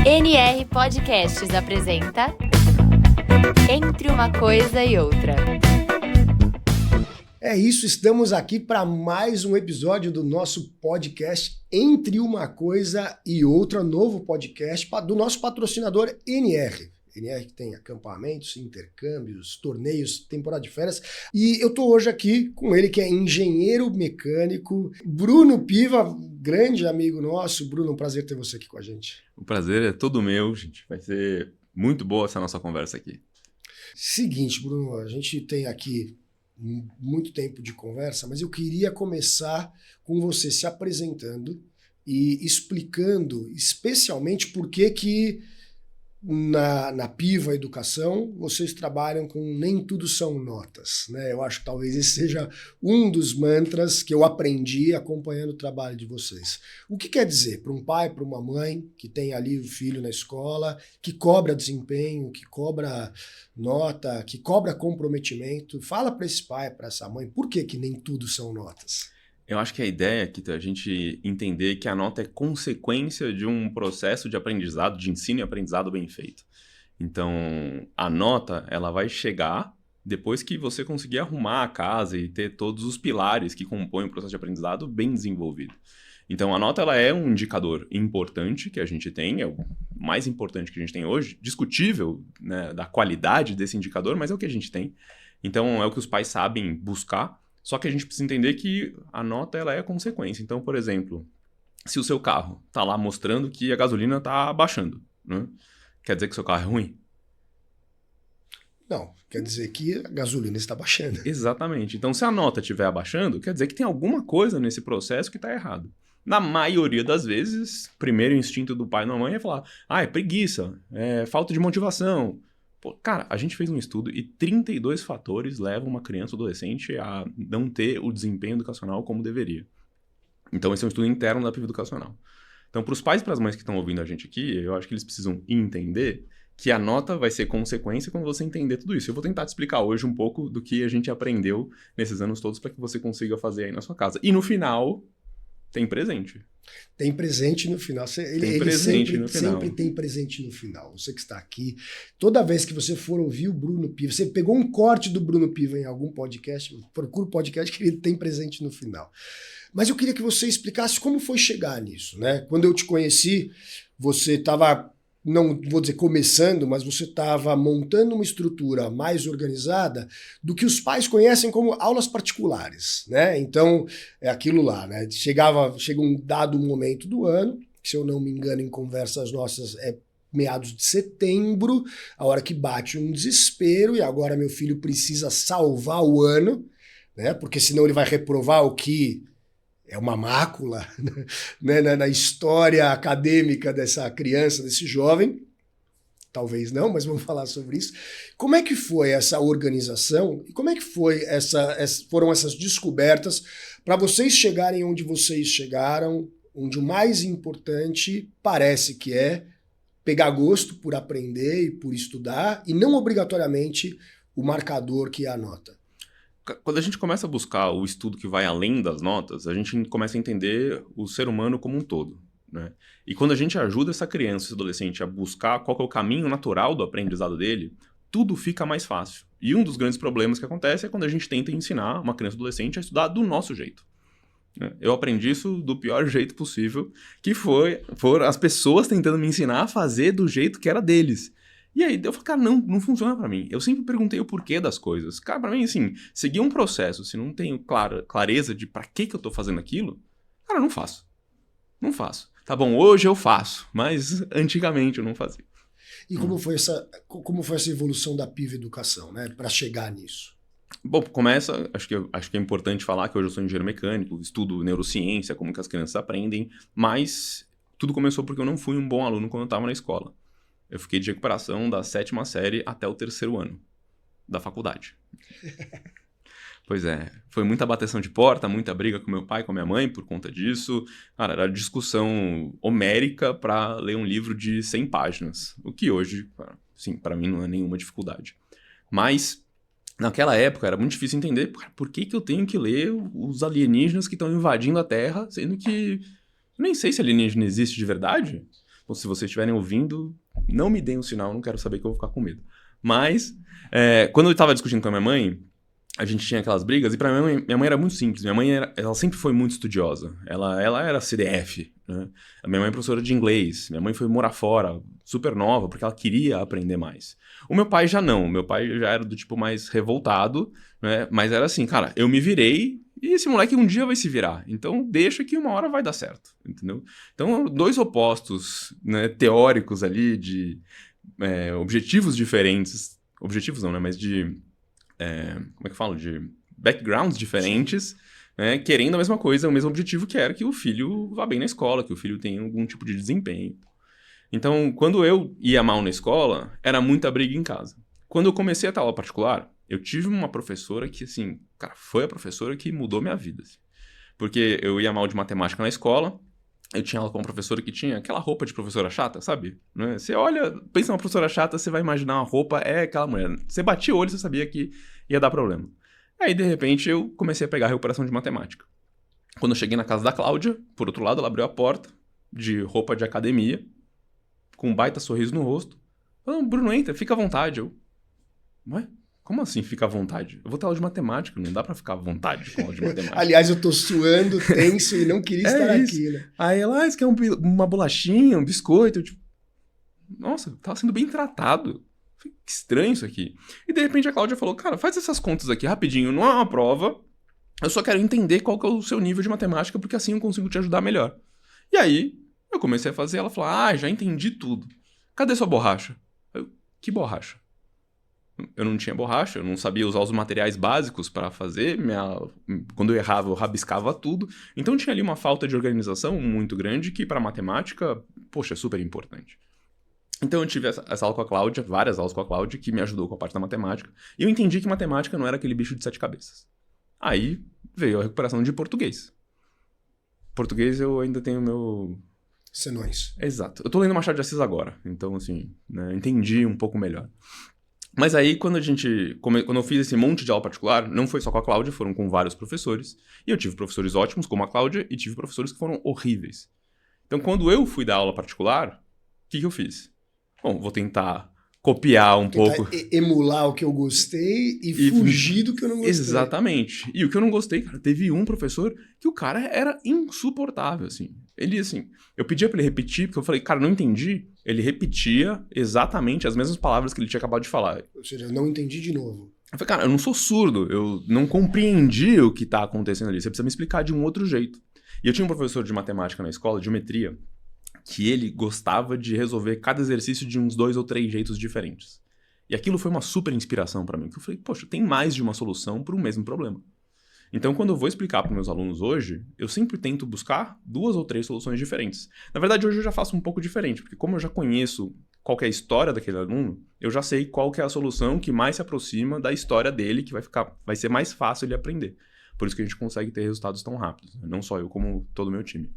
NR Podcasts apresenta Entre uma Coisa e Outra. É isso, estamos aqui para mais um episódio do nosso podcast Entre uma Coisa e Outra, novo podcast do nosso patrocinador NR. NR que tem acampamentos, intercâmbios, torneios, temporada de férias. E eu tô hoje aqui com ele que é engenheiro mecânico, Bruno Piva, grande amigo nosso. Bruno, um prazer ter você aqui com a gente. O prazer é todo meu, gente. Vai ser muito boa essa nossa conversa aqui. Seguinte, Bruno, a gente tem aqui muito tempo de conversa, mas eu queria começar com você se apresentando e explicando especialmente por que na Piva Educação vocês trabalham com nem tudo são notas, né? Eu acho que talvez esse seja um dos mantras que eu aprendi acompanhando o trabalho de vocês. O que quer dizer para um pai, para uma mãe que tem ali o filho na escola, que cobra desempenho, que cobra nota, que cobra comprometimento? Fala para esse pai, para essa mãe, por que nem tudo são notas? Eu acho que a ideia aqui é a gente entender que a nota é consequência de um processo de aprendizado, de ensino e aprendizado bem feito. Então, a nota, ela vai chegar depois que você conseguir arrumar a casa e ter todos os pilares que compõem o processo de aprendizado bem desenvolvido. Então, a nota ela é um indicador importante que a gente tem, é o mais importante que a gente tem hoje, discutível, né, da qualidade desse indicador, mas é o que a gente tem. Então, é o que os pais sabem buscar. Só que a gente precisa entender que a nota ela é a consequência. Então, por exemplo, se o seu carro está lá mostrando que a gasolina está baixando, né? Quer dizer que o seu carro é ruim? Não, quer dizer que a gasolina está baixando. Exatamente. Então, se a nota estiver abaixando, quer dizer que tem alguma coisa nesse processo que está errado. Na maioria das vezes, primeiro instinto do pai e da mãe é falar: é preguiça, é falta de motivação. Pô, cara, a gente fez um estudo e 32 fatores levam uma criança ou adolescente a não ter o desempenho educacional como deveria. Então, esse é um estudo interno da Piva Educacional. Então, para os pais e para as mães que estão ouvindo a gente aqui, eu acho que eles precisam entender que a nota vai ser consequência quando você entender tudo isso. Eu vou tentar te explicar hoje um pouco do que a gente aprendeu nesses anos todos para que você consiga fazer aí na sua casa. E no final, tem presente. Tem presente no final. Ele sempre tem presente no final. Você que está aqui, toda vez que você for ouvir o Bruno Piva, você pegou um corte do Bruno Piva em algum podcast, procura o podcast que ele tem presente no final. Mas eu queria que você explicasse como foi chegar nisso, né? Quando eu te conheci, você estava, não vou dizer começando, mas você estava montando uma estrutura mais organizada do que os pais conhecem como aulas particulares, né? Então, é aquilo lá, né? Chega um dado momento do ano, que, se eu não me engano, em conversas nossas é meados de setembro, a hora que bate um desespero e agora meu filho precisa salvar o ano, né? Porque senão ele vai reprovar o que é uma mácula, né, na história acadêmica dessa criança, desse jovem. Talvez não, mas vamos falar sobre isso. Como é que foi essa organização e como é que foram essas descobertas para vocês chegarem onde vocês chegaram, onde o mais importante parece que é pegar gosto por aprender e por estudar e não obrigatoriamente o marcador que é a nota? Quando a gente começa a buscar o estudo que vai além das notas, a gente começa a entender o ser humano como um todo, né? E quando a gente ajuda essa criança, esse adolescente a buscar qual que é o caminho natural do aprendizado dele, tudo fica mais fácil. E um dos grandes problemas que acontece é quando a gente tenta ensinar uma criança ou adolescente a estudar do nosso jeito, né? Eu aprendi isso do pior jeito possível, que foram as pessoas tentando me ensinar a fazer do jeito que era deles. E aí eu falei, cara, não funciona pra mim. Eu sempre perguntei o porquê das coisas. Cara, pra mim, assim, seguir um processo, se não tenho clareza de pra que eu tô fazendo aquilo, cara, eu não faço. Não faço. Tá bom, hoje eu faço, mas antigamente eu não fazia. E como foi essa evolução da Piva Educação, né, pra chegar nisso? Bom, acho que é importante falar que hoje eu sou engenheiro mecânico, estudo neurociência, como que as crianças aprendem, mas tudo começou porque eu não fui um bom aluno quando eu tava na escola. Eu fiquei de recuperação da 7ª série até o 3º ano da faculdade. Pois é, foi muita bateção de porta, muita briga com meu pai, com a minha mãe por conta disso. Cara, era discussão homérica para ler um livro de 100 páginas. O que hoje, sim, para mim não é nenhuma dificuldade. Mas naquela época era muito difícil entender por que eu tenho que ler os alienígenas que estão invadindo a Terra, sendo que eu nem sei se alienígena existe de verdade. Se vocês estiverem ouvindo, não me deem um sinal, não quero saber que eu vou ficar com medo. Mas, quando eu estava discutindo com a minha mãe, a gente tinha aquelas brigas, e pra minha mãe era muito simples. Minha mãe, ela sempre foi muito estudiosa. Ela era CDF, né? A minha mãe é professora de inglês. Minha mãe foi morar fora, super nova, porque ela queria aprender mais. O meu pai já não. O meu pai já era do tipo mais revoltado, né? Mas era assim, cara, eu me virei e esse moleque um dia vai se virar. Então, deixa que uma hora vai dar certo, entendeu? Então, 2 opostos, né, teóricos ali de objetivos diferentes. Objetivos não, né? Mas de... como é que eu falo? De backgrounds diferentes, né, querendo a mesma coisa, o mesmo objetivo, que era que o filho vá bem na escola, que o filho tenha algum tipo de desempenho. Então, quando eu ia mal na escola, era muita briga em casa. Quando eu comecei a ter aula particular, eu tive uma professora que, assim, cara, foi a professora que mudou minha vida. Assim. Porque eu ia mal de matemática na escola, eu tinha aula com uma professora que tinha aquela roupa de professora chata, sabe? Né? Você olha, pensa numa professora chata, você vai imaginar uma roupa, é aquela mulher. Você batia o olho, você sabia que ia dar problema. Aí, de repente, eu comecei a pegar a recuperação de matemática. Quando eu cheguei na casa da Cláudia, por outro lado, ela abriu a porta, de roupa de academia, com um baita sorriso no rosto. Falou, Bruno, entra, fica à vontade. Eu, ué? Como assim fica à vontade? Eu vou ter aula de matemática, não dá pra ficar à vontade com aula de matemática. Aliás, eu tô suando, tenso e não queria estar isso. aqui, né? Aí ela, você quer uma bolachinha, um biscoito? Eu, tipo, nossa, tava sendo bem tratado. Que estranho isso aqui. E de repente a Cláudia falou, cara, faz essas contas aqui rapidinho, não é uma prova, eu só quero entender qual que é o seu nível de matemática, porque assim eu consigo te ajudar melhor. E aí, eu comecei a fazer, ela falou, já entendi tudo. Cadê sua borracha? Eu, que borracha? Eu não tinha borracha, eu não sabia usar os materiais básicos para fazer, quando eu errava eu rabiscava tudo, então tinha ali uma falta de organização muito grande que para matemática, poxa, é super importante. Então eu tive essa aula com a Cláudia, várias aulas com a Cláudia, que me ajudou com a parte da matemática, e eu entendi que matemática não era aquele bicho de 7 cabeças. Aí veio a recuperação de português. Português eu ainda tenho meu... Senões. Exato. Eu tô lendo Machado de Assis agora, então assim, né, entendi um pouco melhor. Mas aí, quando eu fiz esse monte de aula particular, não foi só com a Cláudia, foram com vários professores. E eu tive professores ótimos, como a Cláudia, e tive professores que foram horríveis. Então, quando eu fui dar aula particular, o que eu fiz? Bom, vou tentar copiar um pouco. Emular o que eu gostei e fugir do que eu não gostei. Exatamente. E o que eu não gostei, cara, teve um professor que o cara era insuportável, assim. Ele, assim, eu pedia pra ele repetir, porque eu falei, cara, não entendi. Ele repetia exatamente as mesmas palavras que ele tinha acabado de falar. Ou seja, eu não entendi de novo. Eu falei, cara, eu não sou surdo, eu não compreendi o que tá acontecendo ali. Você precisa me explicar de um outro jeito. E eu tinha um professor de matemática na escola, de geometria, que ele gostava de resolver cada exercício de uns 2 ou 3 jeitos diferentes. E aquilo foi uma super inspiração pra mim, que eu falei, poxa, tem mais de uma solução para o mesmo problema. Então, quando eu vou explicar para meus alunos hoje, eu sempre tento buscar 2 ou 3 soluções diferentes. Na verdade, hoje eu já faço um pouco diferente, porque como eu já conheço qual que é a história daquele aluno, eu já sei qual que é a solução que mais se aproxima da história dele, que vai ser mais fácil ele aprender. Por isso que a gente consegue ter resultados tão rápidos. Não só eu, como todo o meu time.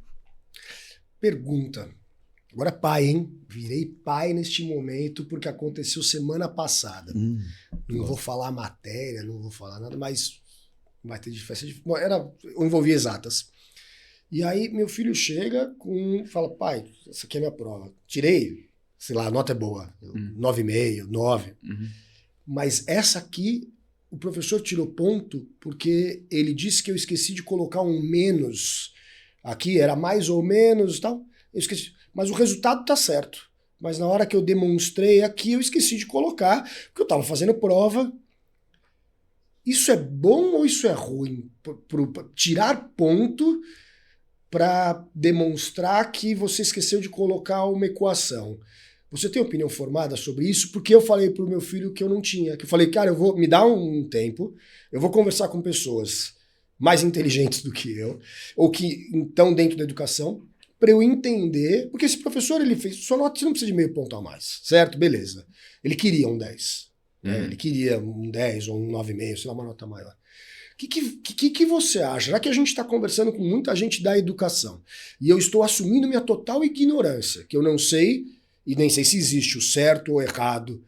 Pergunta. Agora pai, hein? Virei pai neste momento porque aconteceu semana passada. Não vou falar matéria, não vou falar nada, mas vai ter diferença. Eu envolvi exatas. E aí meu filho chega fala, pai, essa aqui é a minha prova. Tirei, sei lá, a nota é boa, 9,5, 9. Mas essa aqui, o professor tirou ponto porque ele disse que eu esqueci de colocar um menos. Aqui era mais ou menos e tal. Eu esqueci. Mas o resultado tá certo. Mas na hora que eu demonstrei aqui, eu esqueci de colocar, porque eu estava fazendo prova. Isso é bom ou isso é ruim? Tirar ponto para demonstrar que você esqueceu de colocar uma equação. Você tem opinião formada sobre isso? Porque eu falei pro meu filho que eu não tinha. Que eu falei, cara, me dá um tempo, eu vou conversar com pessoas mais inteligentes do que eu, ou que estão dentro da educação, para eu entender, porque esse professor, ele fez, sua nota você não precisa de meio ponto a mais, certo? Beleza. Ele queria um 10. Ele queria um 10 ou um 9,5, sei lá, uma nota maior. O que você acha? Já que a gente está conversando com muita gente da educação, e eu estou assumindo minha total ignorância, que eu não sei, e nem sei se existe o certo ou errado,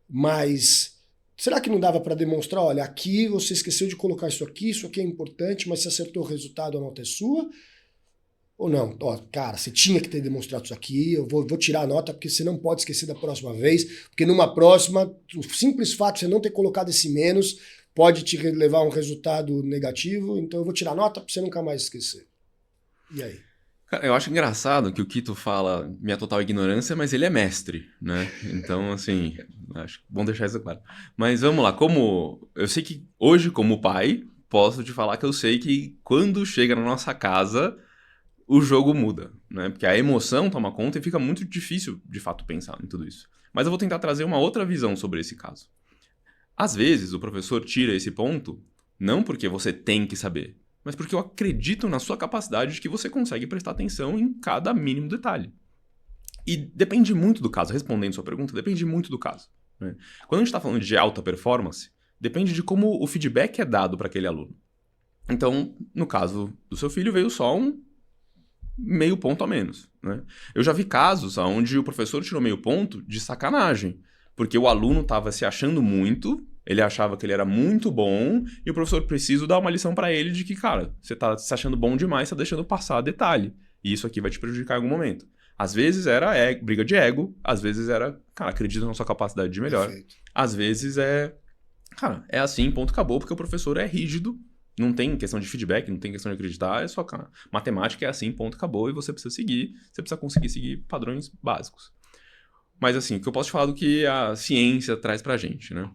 mas será que não dava para demonstrar, olha, aqui você esqueceu de colocar isso aqui é importante, mas se acertou o resultado, a nota é sua? Ou não, ó, cara, você tinha que ter demonstrado isso aqui, eu vou tirar a nota porque você não pode esquecer da próxima vez, porque numa próxima, o simples fato de você não ter colocado esse menos pode te levar a um resultado negativo, então eu vou tirar a nota pra você nunca mais esquecer. E aí? Cara, eu acho engraçado que o Quito fala minha total ignorância, mas ele é mestre, né? Então, assim, acho bom deixar isso claro. Mas vamos lá, eu sei que hoje, como pai, posso te falar que eu sei que quando chega na nossa casa, o jogo muda, né? Porque a emoção toma conta e fica muito difícil, de fato, pensar em tudo isso. Mas eu vou tentar trazer uma outra visão sobre esse caso. Às vezes, o professor tira esse ponto, não porque você tem que saber, mas porque eu acredito na sua capacidade de que você consegue prestar atenção em cada mínimo detalhe. E depende muito do caso, respondendo sua pergunta, depende muito do caso, né? Quando a gente está falando de alta performance, depende de como o feedback é dado para aquele aluno. Então, no caso do seu filho, veio só um meio ponto a menos, né? Eu já vi casos onde o professor tirou meio ponto de sacanagem, porque o aluno estava se achando muito, ele achava que ele era muito bom, e o professor precisa dar uma lição para ele de que, cara, você tá se achando bom demais, tá deixando passar detalhe, e isso aqui vai te prejudicar em algum momento. Às vezes era briga de ego, às vezes era, cara, acredita na sua capacidade de melhor. Perfeito. Às vezes cara, é assim, ponto, acabou, porque o professor é rígido, não tem questão de feedback, não tem questão de acreditar, é só, cara, matemática é assim, ponto, acabou, e você precisa seguir, você precisa conseguir seguir padrões básicos. Mas assim, o que eu posso te falar do que a ciência traz pra gente, né?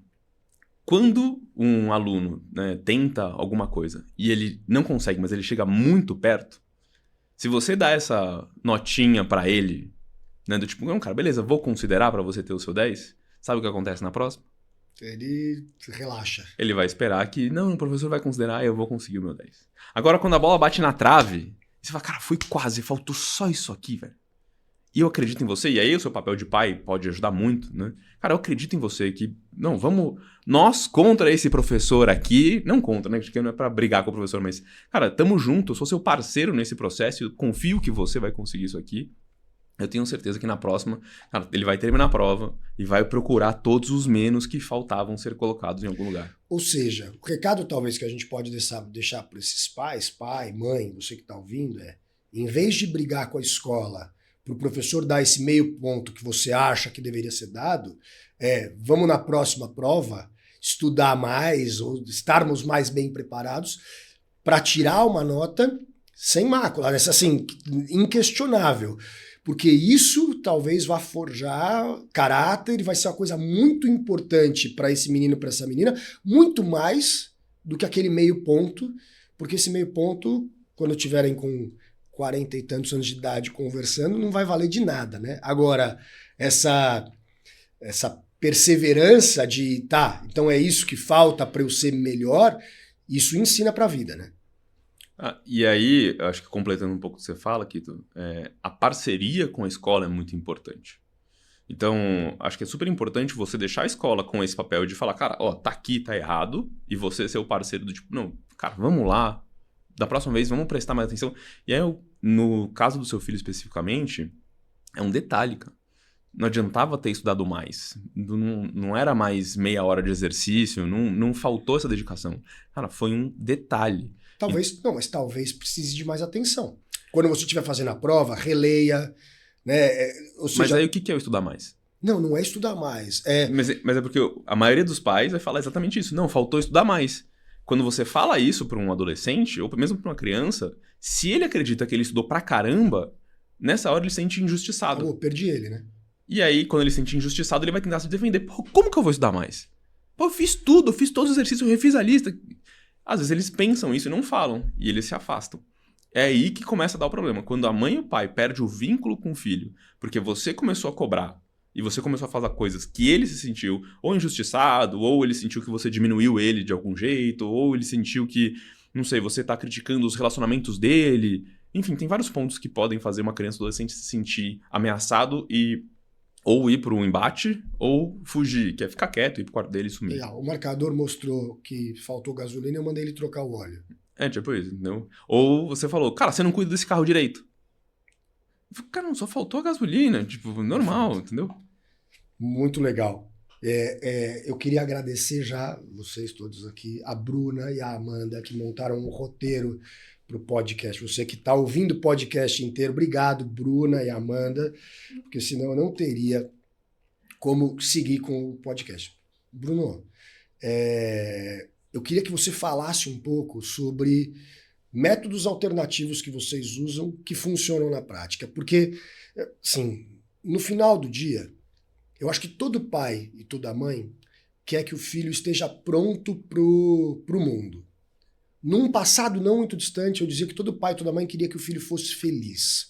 Quando um aluno, né, tenta alguma coisa e ele não consegue, mas ele chega muito perto, se você dá essa notinha pra ele, né, do tipo, não, cara, beleza, vou considerar pra você ter o seu 10, sabe o que acontece na próxima? Ele relaxa. Ele vai esperar que, não, o professor vai considerar e eu vou conseguir o meu 10. Agora, quando a bola bate na trave, você fala, cara, foi quase, faltou só isso aqui, velho. E eu acredito em você, e aí o seu papel de pai pode ajudar muito, né? Cara, eu acredito em você que, não, vamos, nós contra esse professor aqui, não contra, né? Porque não é pra brigar com o professor, mas, cara, tamo junto, eu sou seu parceiro nesse processo, eu confio que você vai conseguir isso aqui. Eu tenho certeza que na próxima, cara, ele vai terminar a prova e vai procurar todos os menos que faltavam ser colocados em algum lugar. Ou seja, o recado talvez que a gente pode deixar para esses pais, pai, mãe, você que está ouvindo, em vez de brigar com a escola para o professor dar esse meio ponto que você acha que deveria ser dado, vamos na próxima prova estudar mais ou estarmos mais bem preparados para tirar uma nota sem mácula, assim, inquestionável. Porque isso talvez vá forjar caráter e vai ser uma coisa muito importante para esse menino, para essa menina, muito mais do que aquele meio ponto, porque esse meio ponto, quando tiverem com 40 e tantos anos de idade conversando, não vai valer de nada, né? Agora, essa perseverança de, tá, então é isso que falta para eu ser melhor, isso ensina para a vida, né? E aí, acho que completando um pouco o que você fala, Quito, a parceria com a escola é muito importante. Então, acho que é super importante você deixar a escola com esse papel de falar, cara, ó, tá aqui, tá errado, e você ser o parceiro do tipo, não, cara, vamos lá, da próxima vez vamos prestar mais atenção. E aí, no caso do seu filho especificamente, é um detalhe, cara. Não adiantava ter estudado mais. Não era mais meia hora de exercício, não faltou essa dedicação. Cara, foi um detalhe. Mas talvez precise de mais atenção. Quando você estiver fazendo a prova, releia, né? Ou seja, mas aí o que é o estudar mais? Não é estudar mais. Mas é porque a maioria dos pais vai falar exatamente isso. Não, faltou estudar mais. Quando você fala isso para um adolescente, ou mesmo para uma criança, se ele acredita que ele estudou pra caramba, nessa hora ele se sente injustiçado. Perdi ele, né? E aí, quando ele se sente injustiçado, ele vai tentar se defender. Pô, como que eu vou estudar mais? Pô, eu fiz tudo, eu fiz todos os exercícios, eu refiz a lista. Às vezes eles pensam isso e não falam, e eles se afastam. É aí que começa a dar o problema. Quando a mãe e o pai perdem o vínculo com o filho, porque você começou a cobrar, e você começou a fazer coisas que ele se sentiu ou injustiçado, ou ele sentiu que você diminuiu ele de algum jeito, ou ele sentiu que, não sei, você tá criticando os relacionamentos dele. Enfim, tem vários pontos que podem fazer uma criança ou adolescente se sentir ameaçado e ou ir para um embate, ou fugir, que é ficar quieto, ir pro quarto dele e sumir. O marcador mostrou que faltou gasolina, eu mandei ele trocar o óleo. Tipo isso, entendeu? Ou você falou, cara, você não cuida desse carro direito. Cara, não, só faltou a gasolina, tipo, normal, entendeu? Muito legal. Eu queria agradecer já, vocês todos aqui, a Bruna e a Amanda, que montaram um roteiro para o podcast. Você que está ouvindo o podcast inteiro, obrigado, Bruna e Amanda, porque senão eu não teria como seguir com o podcast. Bruno, eu queria que você falasse um pouco sobre métodos alternativos que vocês usam que funcionam na prática, porque, assim, no final do dia, eu acho que todo pai e toda mãe quer que o filho esteja pronto pro mundo. Num passado não muito distante, eu dizia que todo pai e toda mãe queria que o filho fosse feliz.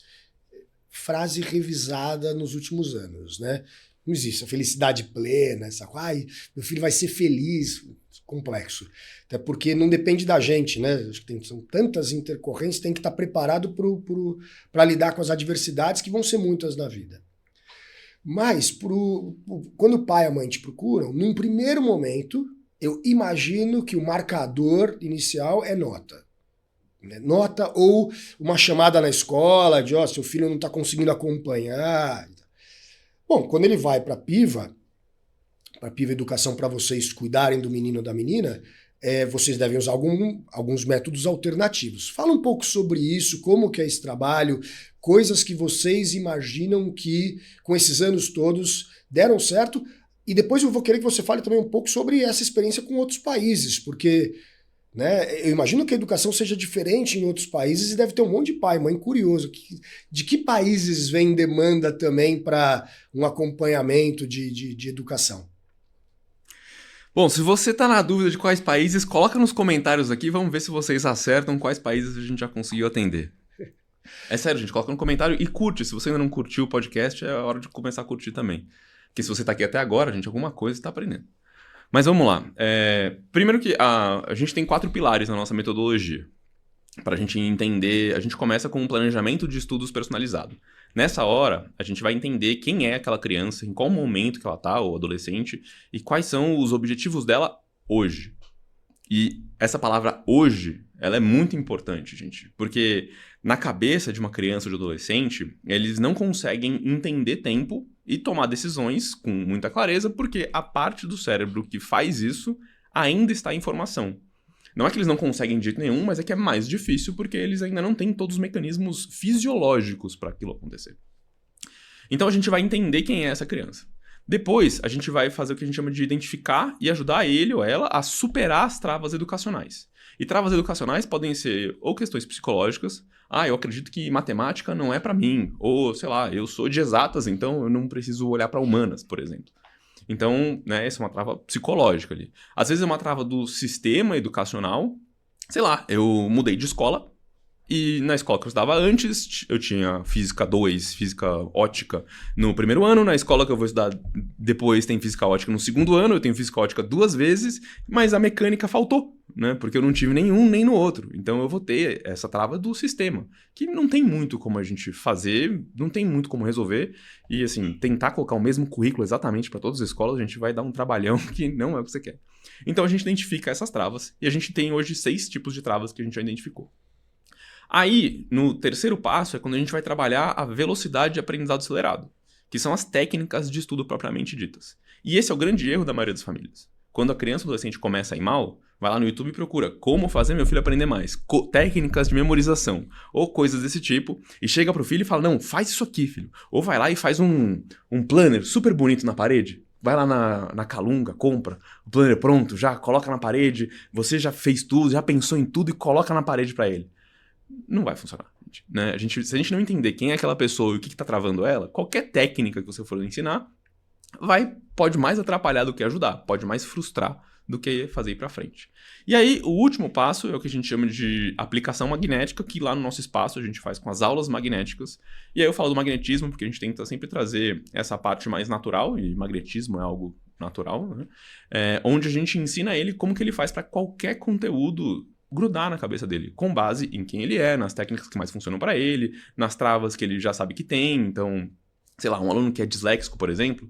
Frase revisada nos últimos anos, né? Não existe a felicidade plena, essa coisa, meu filho vai ser feliz, complexo. Até porque não depende da gente, né? Acho que são tantas intercorrências, tem que estar preparado para lidar com as adversidades que vão ser muitas na vida. Mas, quando o pai e a mãe te procuram, num primeiro momento, eu imagino que o marcador inicial é nota. Nota ou uma chamada na escola de, seu filho não está conseguindo acompanhar. Bom, quando ele vai para a Piva Educação, para vocês cuidarem do menino ou da menina, vocês devem usar alguns métodos alternativos. Fala um pouco sobre isso, como que é esse trabalho, coisas que vocês imaginam que, com esses anos todos, deram certo. E depois eu vou querer que você fale também um pouco sobre essa experiência com outros países, porque, né, eu imagino que a educação seja diferente em outros países e deve ter um monte de pai e mãe curioso. De que países vem demanda também para um acompanhamento de educação? Bom, se você tá na dúvida de quais países, coloca nos comentários aqui, vamos ver se vocês acertam quais países a gente já conseguiu atender. É sério, gente, coloca no comentário e curte. Se você ainda não curtiu o podcast, é hora de começar a curtir também. Porque se você tá aqui até agora, gente, alguma coisa está aprendendo. Mas vamos lá. Primeiro que a gente tem 4 pilares na nossa metodologia. Para a gente entender, a gente começa com um planejamento de estudos personalizado. Nessa hora, a gente vai entender quem é aquela criança, em qual momento que ela tá, ou adolescente, e quais são os objetivos dela hoje. E essa palavra hoje, ela é muito importante, gente, porque na cabeça de uma criança ou de adolescente, eles não conseguem entender tempo e tomar decisões com muita clareza, porque a parte do cérebro que faz isso ainda está em formação. Não é que eles não conseguem de jeito nenhum, mas é que é mais difícil porque eles ainda não têm todos os mecanismos fisiológicos para aquilo acontecer. Então a gente vai entender quem é essa criança. Depois, a gente vai fazer o que a gente chama de identificar e ajudar ele ou ela a superar as travas educacionais. E travas educacionais podem ser ou questões psicológicas, eu acredito que matemática não é para mim, ou sei lá, eu sou de exatas, então eu não preciso olhar para humanas, por exemplo. Então, né, essa é uma trava psicológica ali. Às vezes é uma trava do sistema educacional. Sei lá, eu mudei de escola e na escola que eu estudava antes, eu tinha Física 2, Física Ótica no primeiro ano. Na escola que eu vou estudar depois tem Física Ótica no segundo ano. Eu tenho Física Ótica 2 vezes, mas a mecânica faltou, né? Porque eu não tive nenhum nem no outro. Então eu vou ter essa trava do sistema, que não tem muito como a gente fazer, não tem muito como resolver. E assim, tentar colocar o mesmo currículo exatamente para todas as escolas, a gente vai dar um trabalhão que não é o que você quer. Então a gente identifica essas travas, e a gente tem hoje 6 tipos de travas que a gente já identificou. Aí, no terceiro passo, é quando a gente vai trabalhar a velocidade de aprendizado acelerado, que são as técnicas de estudo propriamente ditas. E esse é o grande erro da maioria das famílias. Quando a criança ou adolescente começa a ir mal, vai lá no YouTube e procura como fazer meu filho aprender mais, técnicas de memorização, ou coisas desse tipo, e chega pro filho e fala, não, faz isso aqui, filho. Ou vai lá e faz um planner super bonito na parede, vai lá na Calunga, compra o planner pronto, já coloca na parede, você já fez tudo, já pensou em tudo e coloca na parede para ele. Não vai funcionar, gente, né? Se a gente não entender quem é aquela pessoa e o que está travando ela, qualquer técnica que você for ensinar pode mais atrapalhar do que ajudar, pode mais frustrar do que fazer ir para frente. E aí, o último passo é o que a gente chama de aplicação magnética, que lá no nosso espaço a gente faz com as aulas magnéticas. E aí eu falo do magnetismo, porque a gente tenta sempre trazer essa parte mais natural, e magnetismo é algo natural, né? Onde a gente ensina ele como que ele faz para qualquer conteúdo grudar na cabeça dele, com base em quem ele é, nas técnicas que mais funcionam para ele, nas travas que ele já sabe que tem. Então, sei lá, um aluno que é disléxico, por exemplo,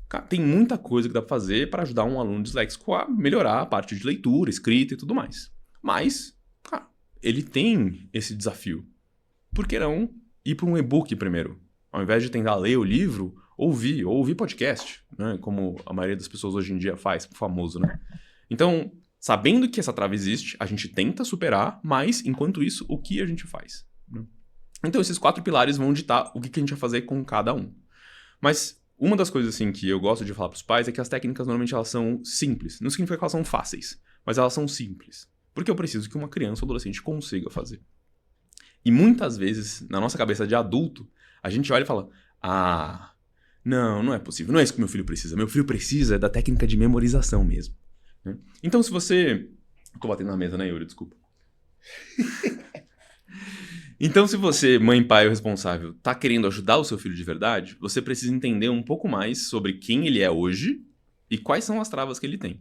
cara, tem muita coisa que dá pra fazer para ajudar um aluno disléxico a melhorar a parte de leitura, escrita e tudo mais. Mas, cara, ele tem esse desafio. Por que não ir para um e-book primeiro? Ao invés de tentar ler o livro, ouvir podcast, né? Como a maioria das pessoas hoje em dia faz, famoso, né? Então, Sabendo que essa trava existe, a gente tenta superar, mas, enquanto isso, o que a gente faz? Né? Então, esses 4 pilares vão ditar o que a gente vai fazer com cada um. Mas uma das coisas assim que eu gosto de falar para os pais é que as técnicas, normalmente, elas são simples. Não significa que elas são fáceis, mas elas são simples. Porque eu preciso que uma criança ou adolescente consiga fazer. E muitas vezes, na nossa cabeça de adulto, a gente olha e fala, não é possível, não é isso que meu filho precisa. Meu filho precisa da técnica de memorização mesmo. Né? Então, se você... Tô batendo na mesa, né, Yuri? Desculpa. Então, se você, mãe, pai ou responsável, tá querendo ajudar o seu filho de verdade, você precisa entender um pouco mais sobre quem ele é hoje e quais são as travas que ele tem.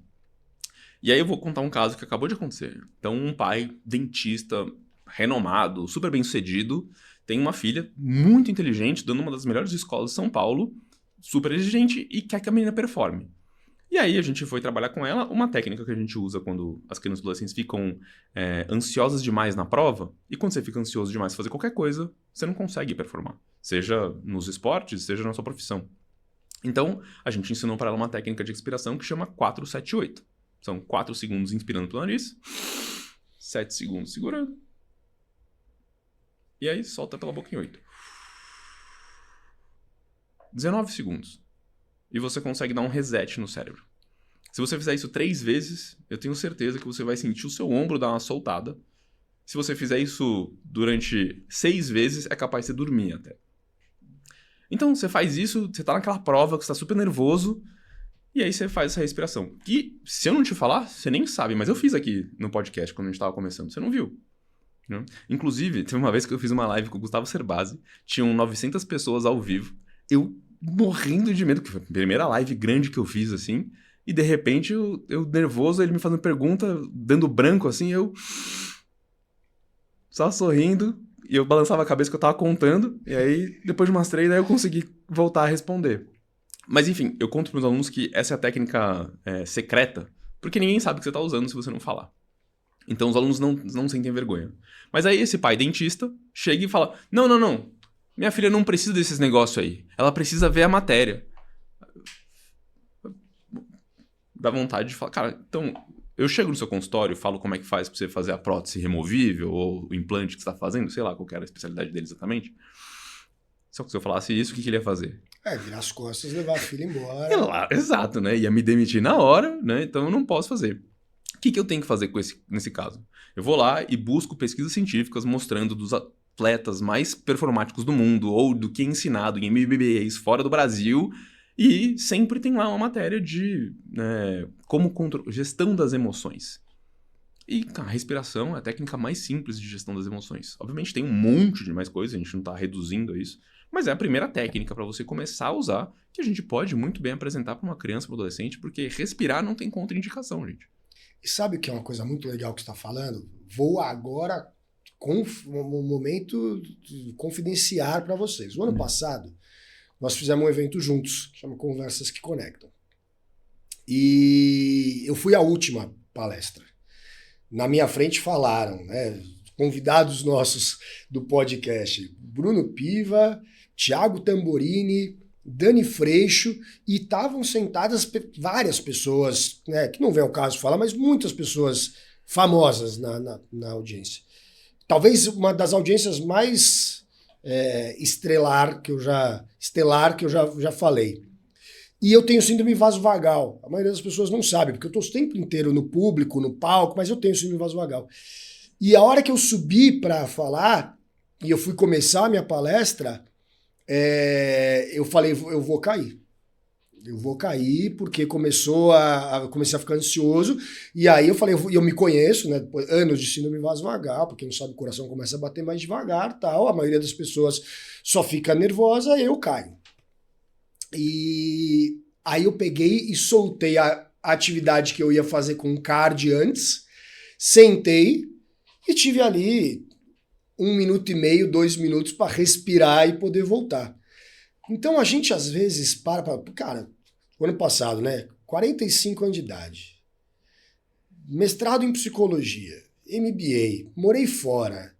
E aí eu vou contar um caso que acabou de acontecer. Então, um pai dentista renomado, super bem-sucedido, tem uma filha muito inteligente, dando uma das melhores escolas de São Paulo, super exigente e quer que a menina performe. E aí a gente foi trabalhar com ela uma técnica que a gente usa quando as crianças e adolescentes ficam ansiosas demais na prova. E quando você fica ansioso demais pra fazer qualquer coisa, você não consegue performar. Seja nos esportes, seja na sua profissão. Então, a gente ensinou para ela uma técnica de expiração que chama 4-7-8. São 4 segundos inspirando pelo nariz, 7 segundos segurando. E aí solta pela boca em 8. 19 segundos. E você consegue dar um reset no cérebro. Se você fizer isso 3 vezes, eu tenho certeza que você vai sentir o seu ombro dar uma soltada. Se você fizer isso durante 6 vezes, é capaz de você dormir até. Então, você faz isso, você tá naquela prova, que você tá super nervoso, e aí você faz essa respiração. Que, se eu não te falar, você nem sabe, mas eu fiz aqui no podcast quando a gente tava começando. Você não viu. Né? Inclusive, teve uma vez que eu fiz uma live com o Gustavo Cerbasi, tinham 900 pessoas ao vivo, eu morrendo de medo, que foi a primeira live grande que eu fiz, assim, e de repente eu nervoso, ele me fazendo pergunta, dando branco, assim, eu só sorrindo, e eu balançava a cabeça que eu tava contando, e aí, depois de umas 3, aí eu consegui voltar a responder. Mas enfim, eu conto pros alunos que essa é a técnica secreta, porque ninguém sabe que você tá usando se você não falar. Então os alunos não sentem vergonha. Mas aí esse pai dentista chega e fala, não, minha filha não precisa desses negócios aí. Ela precisa ver a matéria. Dá vontade de falar, cara, então, eu chego no seu consultório, falo como é que faz pra você fazer a prótese removível ou o implante que você tá fazendo, sei lá qual que era a especialidade dele exatamente. Só que se eu falasse isso, o que ele ia fazer? Virar as costas, levar a filha embora. Exato, né? Ia me demitir na hora, né? Então eu não posso fazer. O que eu tenho que fazer nesse caso? Eu vou lá e busco pesquisas científicas mostrando dos atletas mais performáticos do mundo ou do que é ensinado em MBAs fora do Brasil e sempre tem lá uma matéria de gestão das emoções. E a respiração é a técnica mais simples de gestão das emoções. Obviamente tem um monte de mais coisas, a gente não está reduzindo a isso, mas é a primeira técnica para você começar a usar que a gente pode muito bem apresentar para uma criança, para um adolescente, porque respirar não tem contraindicação, gente. E sabe o que é uma coisa muito legal que você está falando? Vou agora com um momento confidenciar para vocês. O ano passado, nós fizemos um evento juntos, chama Conversas que Conectam. E eu fui a última palestra. Na minha frente falaram, né, convidados nossos do podcast, Bruno Piva, Thiago Tamborini, Dani Freixo, e estavam sentadas várias pessoas, né, que não vem ao caso falar, mas muitas pessoas famosas na audiência. Talvez uma das audiências mais estelar que eu já falei. E eu tenho síndrome vasovagal. A maioria das pessoas não sabe, porque eu estou o tempo inteiro no público, no palco, mas eu tenho síndrome vasovagal. E a hora que eu subi para falar, e eu fui começar a minha palestra, eu falei, eu vou cair. Eu vou cair porque comecei a ficar ansioso. E aí eu falei, eu me conheço, né? Anos de síndrome vasovagal, porque quem não sabe, o coração começa a bater mais devagar, tal. A maioria das pessoas só fica nervosa, eu caio. E aí eu peguei e soltei a atividade que eu ia fazer com o card antes, sentei e tive ali 1 minuto e meio, 2 minutos para respirar e poder voltar. Então a gente às vezes cara, o ano passado, né, 45 anos de idade, mestrado em psicologia, MBA, morei fora,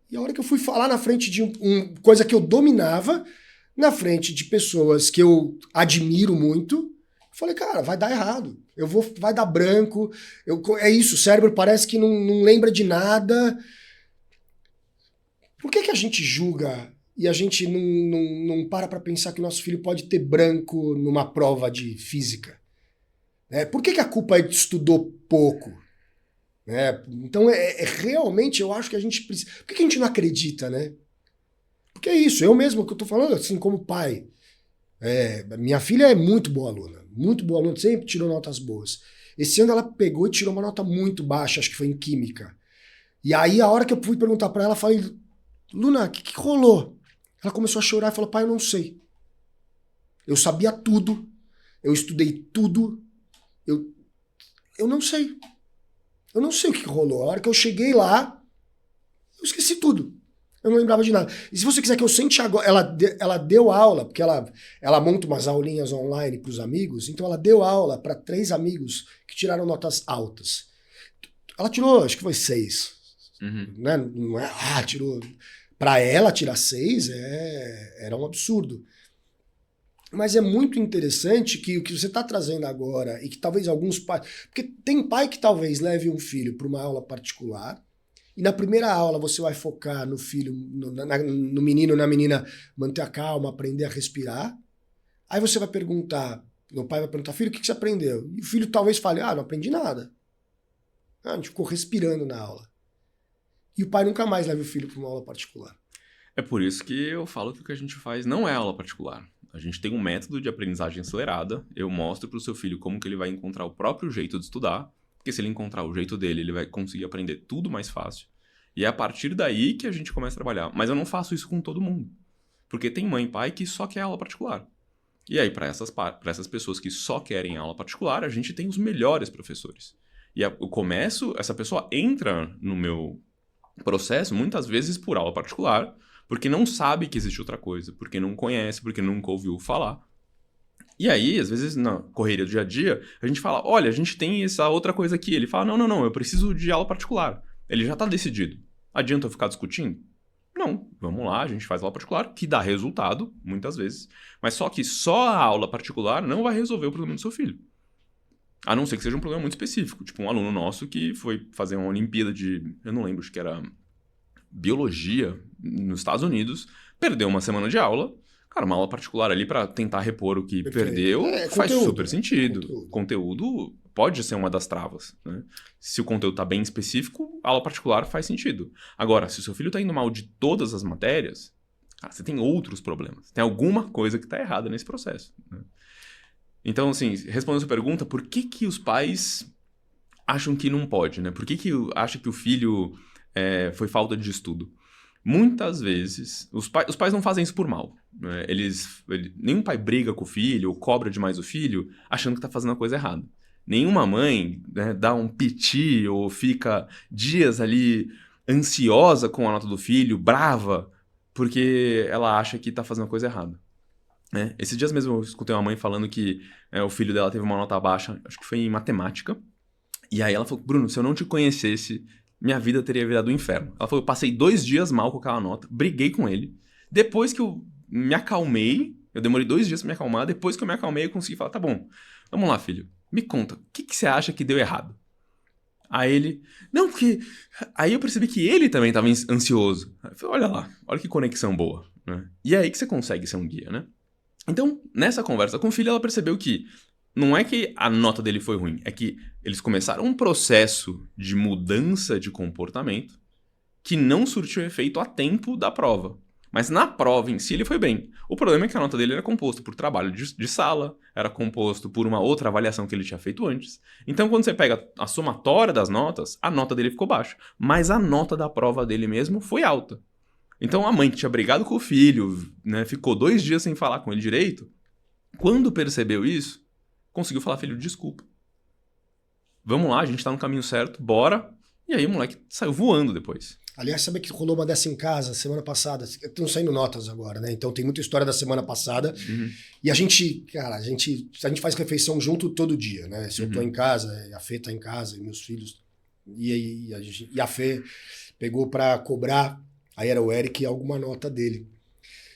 e a hora que eu fui falar na frente de coisa que eu dominava, na frente de pessoas que eu admiro muito, falei, cara, vai dar errado. Vai dar branco. É isso, o cérebro parece que não lembra de nada. Por que a gente julga e a gente não para pensar que o nosso filho pode ter branco numa prova de física? Por que a culpa é que estudou pouco? Então, realmente, eu acho que a gente precisa... Por que a gente não acredita, né? Porque é isso, eu mesmo que eu tô falando, assim, como pai. Minha filha é muito boa aluna, sempre tirou notas boas. Esse ano ela pegou e tirou uma nota muito baixa, acho que foi em química. E aí, a hora que eu fui perguntar pra ela, eu falei, Luna, o que rolou? Ela começou a chorar e falou, pai, eu não sei. Eu sabia tudo, eu estudei tudo, eu não sei. Eu não sei o que rolou. A hora que eu cheguei lá, eu esqueci tudo. Eu não lembrava de nada. E se você quiser que eu sente agora... Ela deu aula, porque ela monta umas aulinhas online para os amigos, então ela deu aula para 3 amigos que tiraram notas altas. Ela tirou, acho que foi 6. Né? Não é, tirou... Para ela tirar 6 era um absurdo. Mas é muito interessante que o que você está trazendo agora, e que talvez alguns pais... Porque tem pai que talvez leve um filho para uma aula particular, e na primeira aula você vai focar no filho, no menino, na menina, manter a calma, aprender a respirar. Aí você vai perguntar, o pai vai perguntar, filho, o que você aprendeu? E o filho talvez fale, não aprendi nada. A gente ficou respirando na aula. E o pai nunca mais leva o filho para uma aula particular. É por isso que eu falo que o que a gente faz não é aula particular. A gente tem um método de aprendizagem acelerada. Eu mostro para o seu filho como que ele vai encontrar o próprio jeito de estudar. Porque se ele encontrar o jeito dele, ele vai conseguir aprender tudo mais fácil. E é a partir daí que a gente começa a trabalhar. Mas eu não faço isso com todo mundo. Porque tem mãe e pai que só quer aula particular. E aí, para essas pessoas que só querem aula particular, a gente tem os melhores professores. E eu começo, essa pessoa entra no meu processo muitas vezes por aula particular, porque não sabe que existe outra coisa, porque não conhece, porque nunca ouviu falar. E aí, às vezes, na correria do dia a dia, a gente fala, olha, a gente tem essa outra coisa aqui. Ele fala, não, eu preciso de aula particular. Ele já está decidido. Adianta eu ficar discutindo? Não, vamos lá, a gente faz aula particular, que dá resultado, muitas vezes. Mas só que só a aula particular não vai resolver o problema do seu filho. A não ser que seja um problema muito específico. Tipo, um aluno nosso que foi fazer uma Olimpíada de... Eu não lembro, acho que era biologia nos Estados Unidos. Perdeu uma semana de aula. Cara, uma aula particular ali para tentar repor o que perdeu faz super sentido. Conteúdo pode ser uma das travas, né? Se o conteúdo tá bem específico, a aula particular faz sentido. Agora, se o seu filho tá indo mal de todas as matérias, cara, você tem outros problemas. Tem alguma coisa que tá errada nesse processo, né? Então, assim, respondendo a sua pergunta, por que os pais acham que não pode, né? Por que acha que o filho foi falta de estudo? Muitas vezes, os pais não fazem isso por mal, né? Nenhum pai briga com o filho ou cobra demais o filho achando que tá fazendo a coisa errada. Nenhuma mãe, né, dá um piti ou fica dias ali ansiosa com a nota do filho, brava, porque ela acha que tá fazendo a coisa errada. Esses dias mesmo eu escutei uma mãe falando que o filho dela teve uma nota baixa, acho que foi em matemática, e aí ela falou, Bruno, se eu não te conhecesse, minha vida teria virado um inferno. Ela falou, eu passei 2 dias mal com aquela nota, briguei com ele, depois que eu me acalmei, eu demorei 2 dias pra me acalmar, depois que eu me acalmei eu consegui falar, tá bom, vamos lá filho, me conta, o que você acha que deu errado? Aí ele, não, porque... Aí eu percebi que ele também estava ansioso. Eu falei, olha lá, olha que conexão boa, né? E é aí que você consegue ser um guia, né? Então, nessa conversa com o filho, ela percebeu que não é que a nota dele foi ruim, é que eles começaram um processo de mudança de comportamento que não surtiu efeito a tempo da prova. Mas na prova em si ele foi bem. O problema é que a nota dele era composto por trabalho de sala, era composto por uma outra avaliação que ele tinha feito antes. Então, quando você pega a somatória das notas, a nota dele ficou baixa. Mas a nota da prova dele mesmo foi alta. Então, a mãe que tinha brigado com o filho, né, ficou 2 dias sem falar com ele direito, quando percebeu isso, conseguiu falar, filho, desculpa. Vamos lá, a gente tá no caminho certo, bora. E aí o moleque saiu voando depois. Aliás, sabe que rolou uma dessa em casa semana passada? Estão saindo notas agora, né? Então tem muita história da semana passada. Uhum. E a gente faz refeição junto todo dia, né? Se eu tô em casa, a Fê tá em casa, e meus filhos. E a Fê pegou pra cobrar, aí era o Eric, alguma nota dele.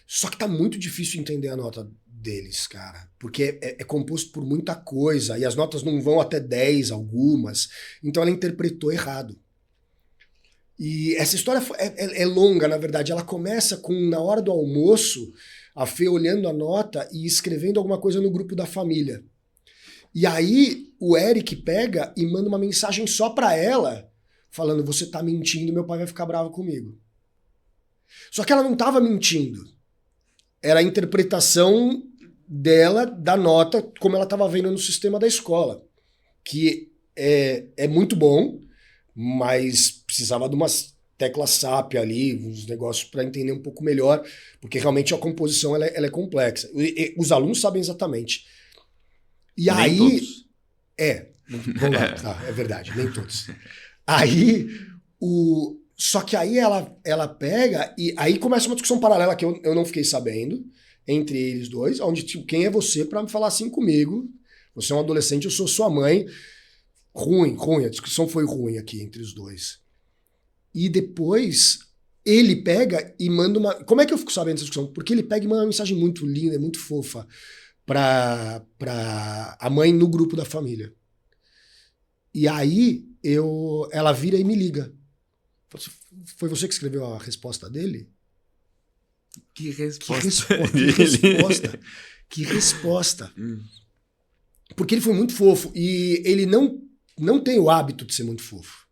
Só que tá muito difícil entender a nota deles, cara. Porque é composto por muita coisa, e as notas não vão até 10, algumas. Então ela interpretou errado. E essa história é longa, na verdade. Ela começa com, na hora do almoço, a Fê olhando a nota e escrevendo alguma coisa no grupo da família. E aí o Eric pega e manda uma mensagem só pra ela, falando, você tá mentindo, meu pai vai ficar bravo comigo. Só que ela não tava mentindo. Era a interpretação dela, da nota, como ela estava vendo no sistema da escola. Que é muito bom, mas precisava de umas teclas SAP ali, uns negócios para entender um pouco melhor, porque realmente a composição ela é complexa. Os alunos sabem exatamente. E nem aí... Todos. Vamos lá, tá, é verdade, nem todos. Aí, só que aí ela pega e aí começa uma discussão paralela que eu não fiquei sabendo, entre eles dois, onde, tipo, quem é você para me falar assim comigo? Você é um adolescente, eu sou sua mãe. Ruim, a discussão foi ruim aqui entre os dois. E depois ele pega e manda uma... Como é que eu fico sabendo dessa discussão? Porque ele pega e manda uma mensagem muito linda, muito fofa pra a mãe no grupo da família. E aí ela vira e me liga. Foi você que escreveu a resposta dele? Que resposta? Que resposta. Porque ele foi muito fofo. E ele não tem o hábito de ser muito fofo.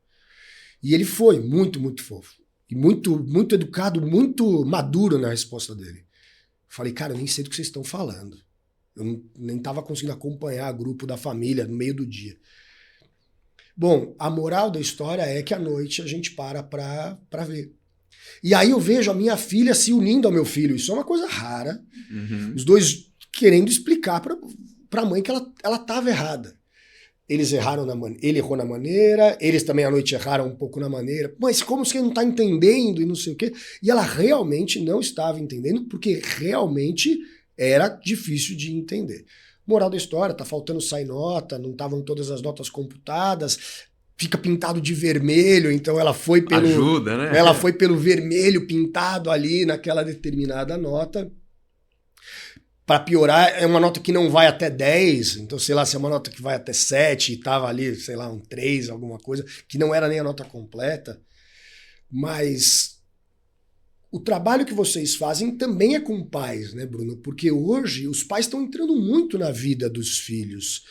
E ele foi muito, muito fofo. E muito, muito educado, muito maduro na resposta dele. Falei, cara, eu nem sei do que vocês estão falando. Eu nem estava conseguindo acompanhar o grupo da família no meio do dia. Bom, a moral da história é que à noite a gente para pra ver. E aí eu vejo a minha filha se unindo ao meu filho. Isso é uma coisa rara. Uhum. Os dois querendo explicar pra mãe que ela tava errada. Eles erraram ele errou na maneira, eles também à noite erraram um pouco na maneira. Mas como você não tá entendendo e não sei o quê? E ela realmente não estava entendendo, porque realmente era difícil de entender. Moral da história, tá faltando sair nota, não estavam todas as notas computadas, fica pintado de vermelho, então ela foi pelo... Ajuda, né? Ela foi pelo vermelho pintado ali naquela determinada nota. Para piorar, é uma nota que não vai até 10, então sei lá, se é uma nota que vai até 7 e tava ali, sei lá, um 3, alguma coisa, que não era nem a nota completa. Mas o trabalho que vocês fazem também é com pais, né, Bruno? Porque hoje os pais estão entrando muito na vida dos filhos.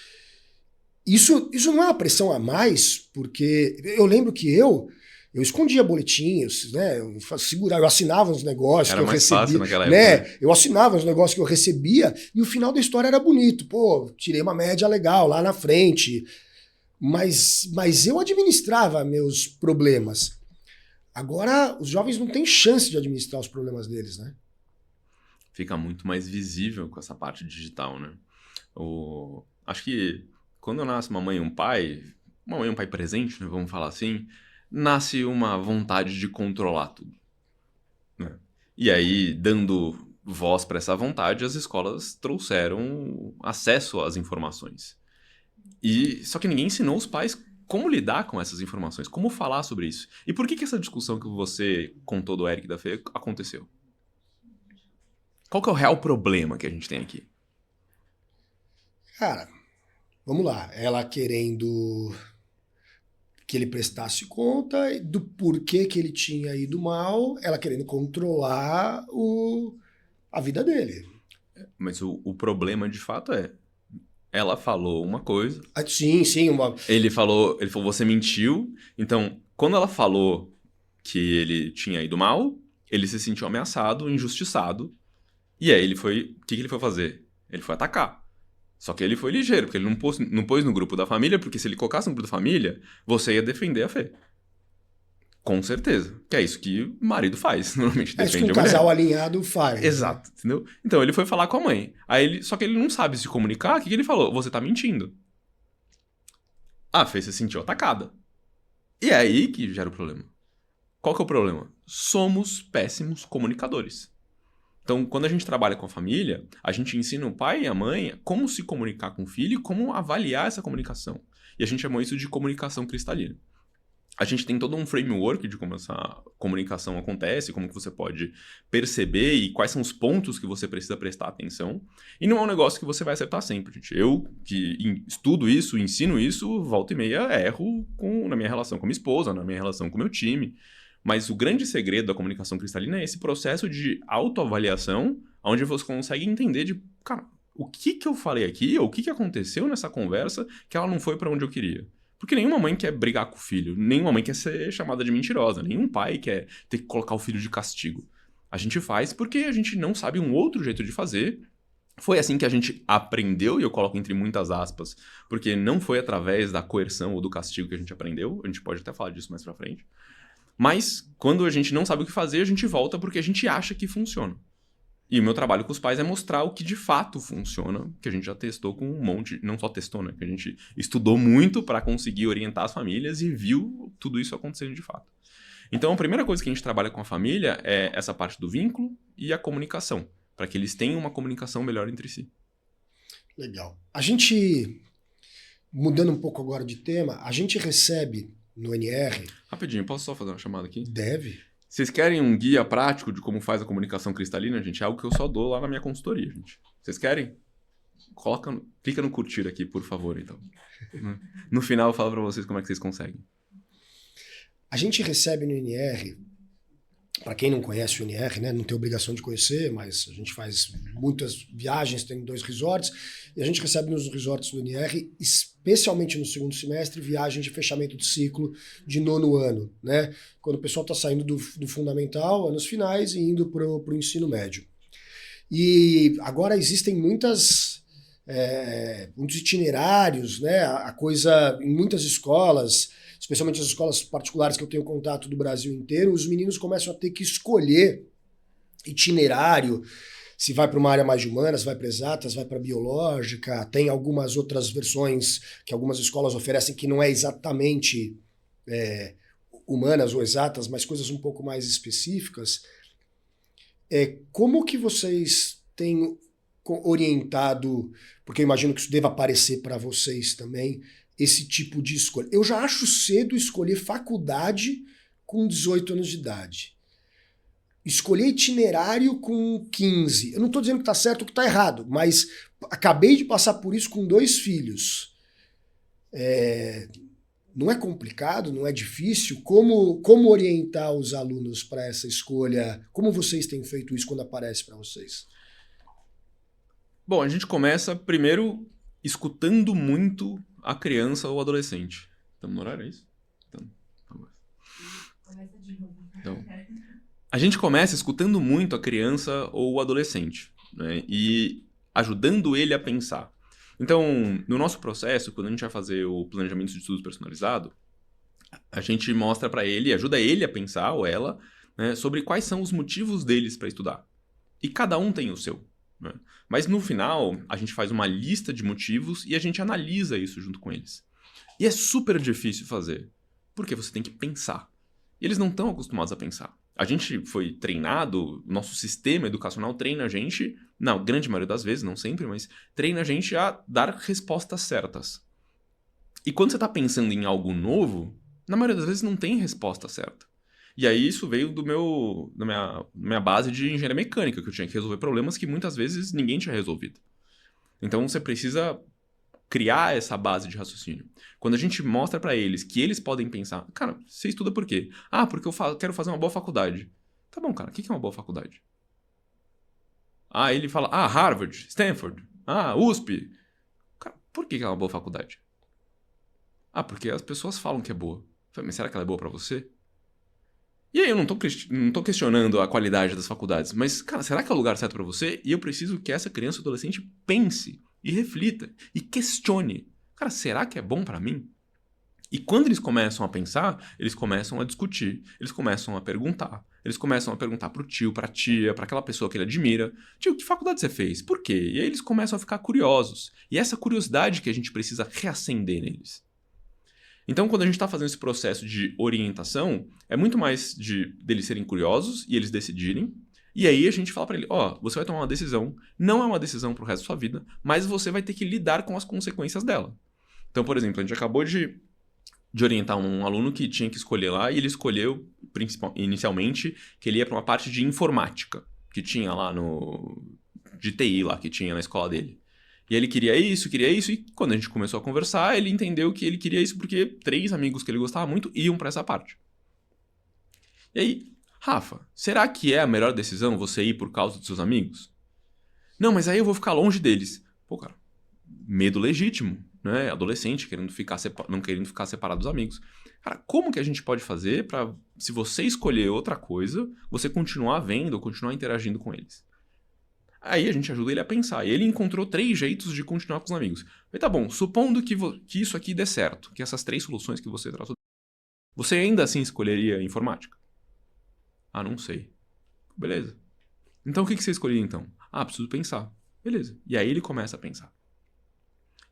Isso não é uma pressão a mais, porque eu lembro que eu escondia boletinhos, né? Eu assinava os negócios era que eu mais recebia. Fácil naquela né? época. Eu assinava os negócios que eu recebia e o final da história era bonito. Pô, tirei uma média legal lá na frente. Mas eu administrava meus problemas. Agora, os jovens não têm chance de administrar os problemas deles, né? Fica muito mais visível com essa parte digital, né? Acho que quando nasce uma mãe e um pai presente, né, vamos falar assim, nasce uma vontade de controlar tudo. Né? E aí, dando voz para essa vontade, as escolas trouxeram acesso às informações. Só que ninguém ensinou os pais como lidar com essas informações, como falar sobre isso. E por que essa discussão que você contou do Eric e da Fê aconteceu? Qual que é o real problema que a gente tem aqui? Cara, vamos lá. Ela querendo que ele prestasse conta do porquê que ele tinha ido mal, ela querendo controlar a vida dele. Mas o problema, de fato, ela falou uma coisa. Sim. Ele falou, você mentiu. Então, quando ela falou que ele tinha ido mal, ele se sentiu ameaçado, injustiçado. E aí o que ele foi fazer? Ele foi atacar. Só que ele foi ligeiro, porque ele não pôs no grupo da família, porque se ele colocasse no grupo da família, você ia defender a Fê. Com certeza. Que é isso que o marido faz, normalmente. É isso que um casal alinhado faz. Exato, né? Entendeu? Então ele foi falar com a mãe. Só que ele não sabe se comunicar, o que ele falou? Você tá mentindo. A Fê se sentiu atacada. E é aí que gera o problema. Qual que é o problema? Somos péssimos comunicadores. Então, quando a gente trabalha com a família, a gente ensina o pai e a mãe como se comunicar com o filho e como avaliar essa comunicação. E a gente chamou isso de comunicação cristalina. a gente tem todo um framework de como essa comunicação acontece, como que você pode perceber e quais são os pontos que você precisa prestar atenção. E não é um negócio que você vai acertar sempre, gente. Eu, que estudo isso, ensino isso, volta e meia erro na minha relação com a minha esposa, na minha relação com o meu time. Mas o grande segredo da comunicação cristalina é esse processo de autoavaliação, onde você consegue entender de, cara, o que eu falei aqui, ou o que aconteceu nessa conversa que ela não foi para onde eu queria. Porque nenhuma mãe quer brigar com o filho, nenhuma mãe quer ser chamada de mentirosa, nenhum pai quer ter que colocar o filho de castigo. A gente faz porque a gente não sabe um outro jeito de fazer. Foi assim que a gente aprendeu, e eu coloco entre muitas aspas, porque não foi através da coerção ou do castigo que a gente aprendeu, a gente pode até falar disso mais pra frente. Mas quando a gente não sabe o que fazer, a gente volta porque a gente acha que funciona. E o meu trabalho com os pais é mostrar o que de fato funciona, que a gente já testou com um monte, não só testou, né? Que a gente estudou muito para conseguir orientar as famílias e viu tudo isso acontecendo de fato. Então, a primeira coisa que a gente trabalha com a família é essa parte do vínculo e a comunicação, para que eles tenham uma comunicação melhor entre si. Legal. A gente, mudando um pouco agora de tema, a gente recebe no NR... Rapidinho, posso só fazer uma chamada aqui? Deve. Vocês querem um guia prático de como faz a comunicação cristalina, gente? É algo que eu só dou lá na minha consultoria, gente. Vocês querem? Clica no curtir aqui, por favor, então. No final eu falo pra vocês como é que vocês conseguem. A gente recebe no NR, para quem não conhece o NR, né, não tem obrigação de conhecer, mas a gente faz muitas viagens, tem 2 resorts, e a gente recebe nos resorts do NR, especialmente no segundo semestre, viagens de fechamento de ciclo de 9º ano, né? Quando o pessoal está saindo do fundamental, anos finais, e indo para o ensino médio. E agora existem muitos itinerários, né? A coisa em muitas escolas, especialmente as escolas particulares que eu tenho contato do Brasil inteiro, os meninos começam a ter que escolher itinerário, se vai para uma área mais de humanas, vai para exatas, vai para biológica, tem algumas outras versões que algumas escolas oferecem que não é exatamente humanas ou exatas, mas coisas um pouco mais específicas. Como que vocês têm orientado, porque eu imagino que isso deva aparecer para vocês também, esse tipo de escolha? Eu já acho cedo escolher faculdade com 18 anos de idade. Escolher itinerário com 15. Eu não estou dizendo que está certo ou que está errado, mas acabei de passar por isso com 2 filhos. Não é complicado, não é difícil? Como orientar os alunos para essa escolha? Como vocês têm feito isso quando aparece para vocês? Bom, a gente começa primeiro escutando muito a criança ou adolescente. Estamos no horário, é isso? Começa de novo. Então, a gente começa escutando muito a criança ou o adolescente, né? E ajudando ele a pensar. Então, no nosso processo, quando a gente vai fazer o planejamento de estudos personalizado, a gente mostra para ele, ajuda ele a pensar, ou ela, né, sobre quais são os motivos deles para estudar. E cada um tem o seu. Né? Mas no final, a gente faz uma lista de motivos e a gente analisa isso junto com eles. E é super difícil fazer, porque você tem que pensar. E eles não estão acostumados a pensar. A gente foi treinado, nosso sistema educacional treina a gente, na grande maioria das vezes, não sempre, mas treina a gente a dar respostas certas. E quando você está pensando em algo novo, na maioria das vezes não tem resposta certa. E aí isso veio da minha base de engenharia mecânica, que eu tinha que resolver problemas que muitas vezes ninguém tinha resolvido. Então você precisa criar essa base de raciocínio. Quando a gente mostra para eles que eles podem pensar, cara, você estuda por quê? Ah, porque eu quero fazer uma boa faculdade. Tá bom, cara, o que é uma boa faculdade? Ah, ele fala, Harvard, Stanford, USP. Cara, por que é uma boa faculdade? Ah, porque as pessoas falam que é boa. Mas será que ela é boa para você? E aí eu não tô questionando a qualidade das faculdades, mas, cara, será que é o lugar certo para você? E eu preciso que essa criança ou adolescente pense e reflita e questione. Cara, será que é bom para mim? E quando eles começam a pensar, eles começam a discutir, eles começam a perguntar. Eles começam a perguntar pro tio, pra tia, pra aquela pessoa que ele admira. Tio, que faculdade você fez? Por quê? E aí eles começam a ficar curiosos. E essa curiosidade que a gente precisa reacender neles. Então, quando a gente está fazendo esse processo de orientação, é muito mais deles serem curiosos e eles decidirem. E aí a gente fala para ele, você vai tomar uma decisão, não é uma decisão pro resto da sua vida, mas você vai ter que lidar com as consequências dela. Então, por exemplo, a gente acabou de de orientar um aluno que tinha que escolher lá, e ele escolheu, inicialmente, que ele ia para uma parte de informática, que tinha lá de TI lá, que tinha na escola dele. E ele queria isso, e quando a gente começou a conversar, ele entendeu que ele queria isso porque 3 amigos que ele gostava muito iam para essa parte. E aí, Rafa, será que é a melhor decisão você ir por causa dos seus amigos? Não, mas aí eu vou ficar longe deles. Pô, cara, medo legítimo, né? Adolescente, não querendo ficar separado dos amigos. Cara, como que a gente pode fazer para, se você escolher outra coisa, você continuar vendo ou continuar interagindo com eles? Aí a gente ajuda ele a pensar. E ele encontrou 3 jeitos de continuar com os amigos. Falei, tá bom, supondo que isso aqui dê certo, que essas 3 soluções que você tratou, você ainda assim escolheria informática? Ah, não sei. Beleza. Então o que você escolheria então? Ah, preciso pensar. Beleza. E aí ele começa a pensar.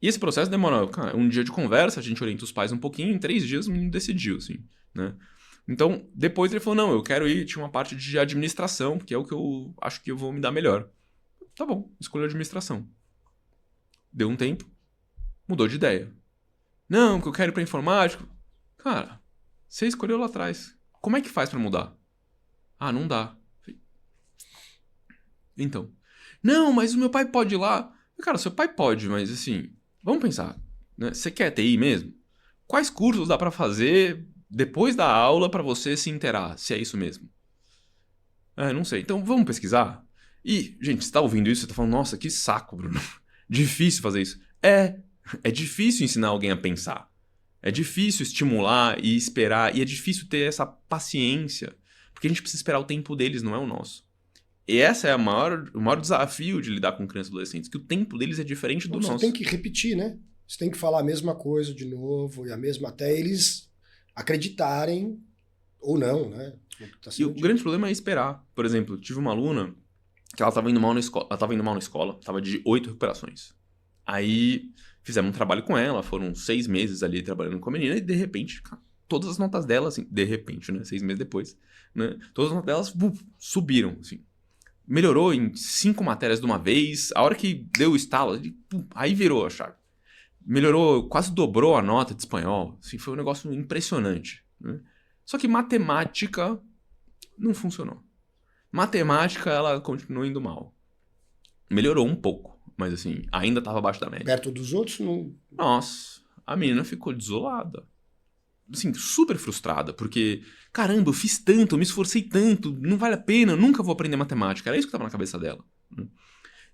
E esse processo demora um dia de conversa, a gente orienta os pais um pouquinho, em 3 dias o menino decidiu, assim, né? Então, depois ele falou, não, eu quero ir, tinha uma parte de administração, que é o que eu acho que eu vou me dar melhor. Tá bom, escolheu administração. Deu um tempo, mudou de ideia. Não, que eu quero ir pra informática. Cara, você escolheu lá atrás. Como é que faz pra mudar? Ah, não dá. Então. Não, mas o meu pai pode ir lá. Cara, seu pai pode, mas assim, vamos pensar, né? Você quer TI mesmo? Quais cursos dá pra fazer depois da aula pra você se inteirar, se é isso mesmo? Não sei. Então vamos pesquisar? E, gente, você tá ouvindo isso, você tá falando, nossa, que saco, Bruno. Difícil fazer isso. É difícil ensinar alguém a pensar. É difícil estimular e esperar, e é difícil ter essa paciência, porque a gente precisa esperar o tempo deles, não é o nosso. E esse é o maior desafio de lidar com crianças e adolescentes, que o tempo deles é diferente do nosso. Você tem que repetir, né? Você tem que falar a mesma coisa de novo, e a mesma até eles acreditarem ou não, né? E o grande problema é esperar. Por exemplo, tive uma aluna que ela estava indo mal na escola, estava de 8 recuperações. Aí fizemos um trabalho com ela, foram 6 meses ali trabalhando com a menina, e de repente, todas as notas dela, assim, de repente, né? 6 meses depois, né? Todas as notas delas subiram, assim. Melhorou em 5 matérias de uma vez, a hora que deu o estalo, aí virou a chave. Melhorou, quase dobrou a nota de espanhol, assim, foi um negócio impressionante, né? Só que matemática não funcionou. Matemática, ela continuou indo mal. Melhorou um pouco, mas assim, ainda estava abaixo da média. Perto dos outros, não... Nossa, a menina ficou desolada. Assim, super frustrada, porque, caramba, eu fiz tanto, eu me esforcei tanto, não vale a pena, eu nunca vou aprender matemática. Era isso que estava na cabeça dela.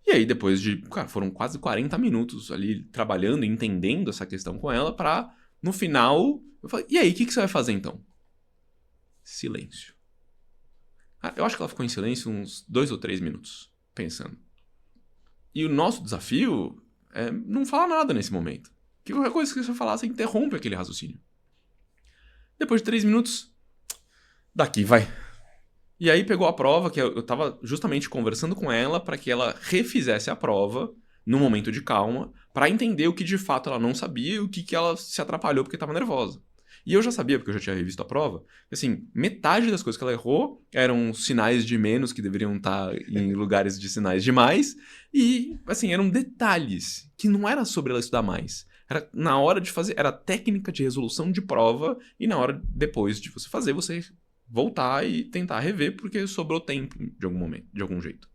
E aí, depois de, foram quase 40 minutos ali trabalhando, entendendo essa questão com ela, pra, no final, eu falei, e aí, o que você vai fazer então? Silêncio. Eu acho que ela ficou em silêncio uns 2 ou 3 minutos, pensando. E o nosso desafio é não falar nada nesse momento. Que qualquer coisa que você falar, você interrompe aquele raciocínio. Depois de 3 minutos, daqui, vai. E aí pegou a prova, que eu tava justamente conversando com ela para que ela refizesse a prova num momento de calma, para entender o que de fato ela não sabia e o que ela se atrapalhou porque estava nervosa. E eu já sabia, porque eu já tinha revisto a prova, que assim, metade das coisas que ela errou eram sinais de menos que deveriam estar em lugares de sinais de mais, e assim, eram detalhes que não era sobre ela estudar mais. Era na hora de fazer, era técnica de resolução de prova, e na hora depois de você fazer, você voltar e tentar rever, porque sobrou tempo de algum momento, de algum jeito.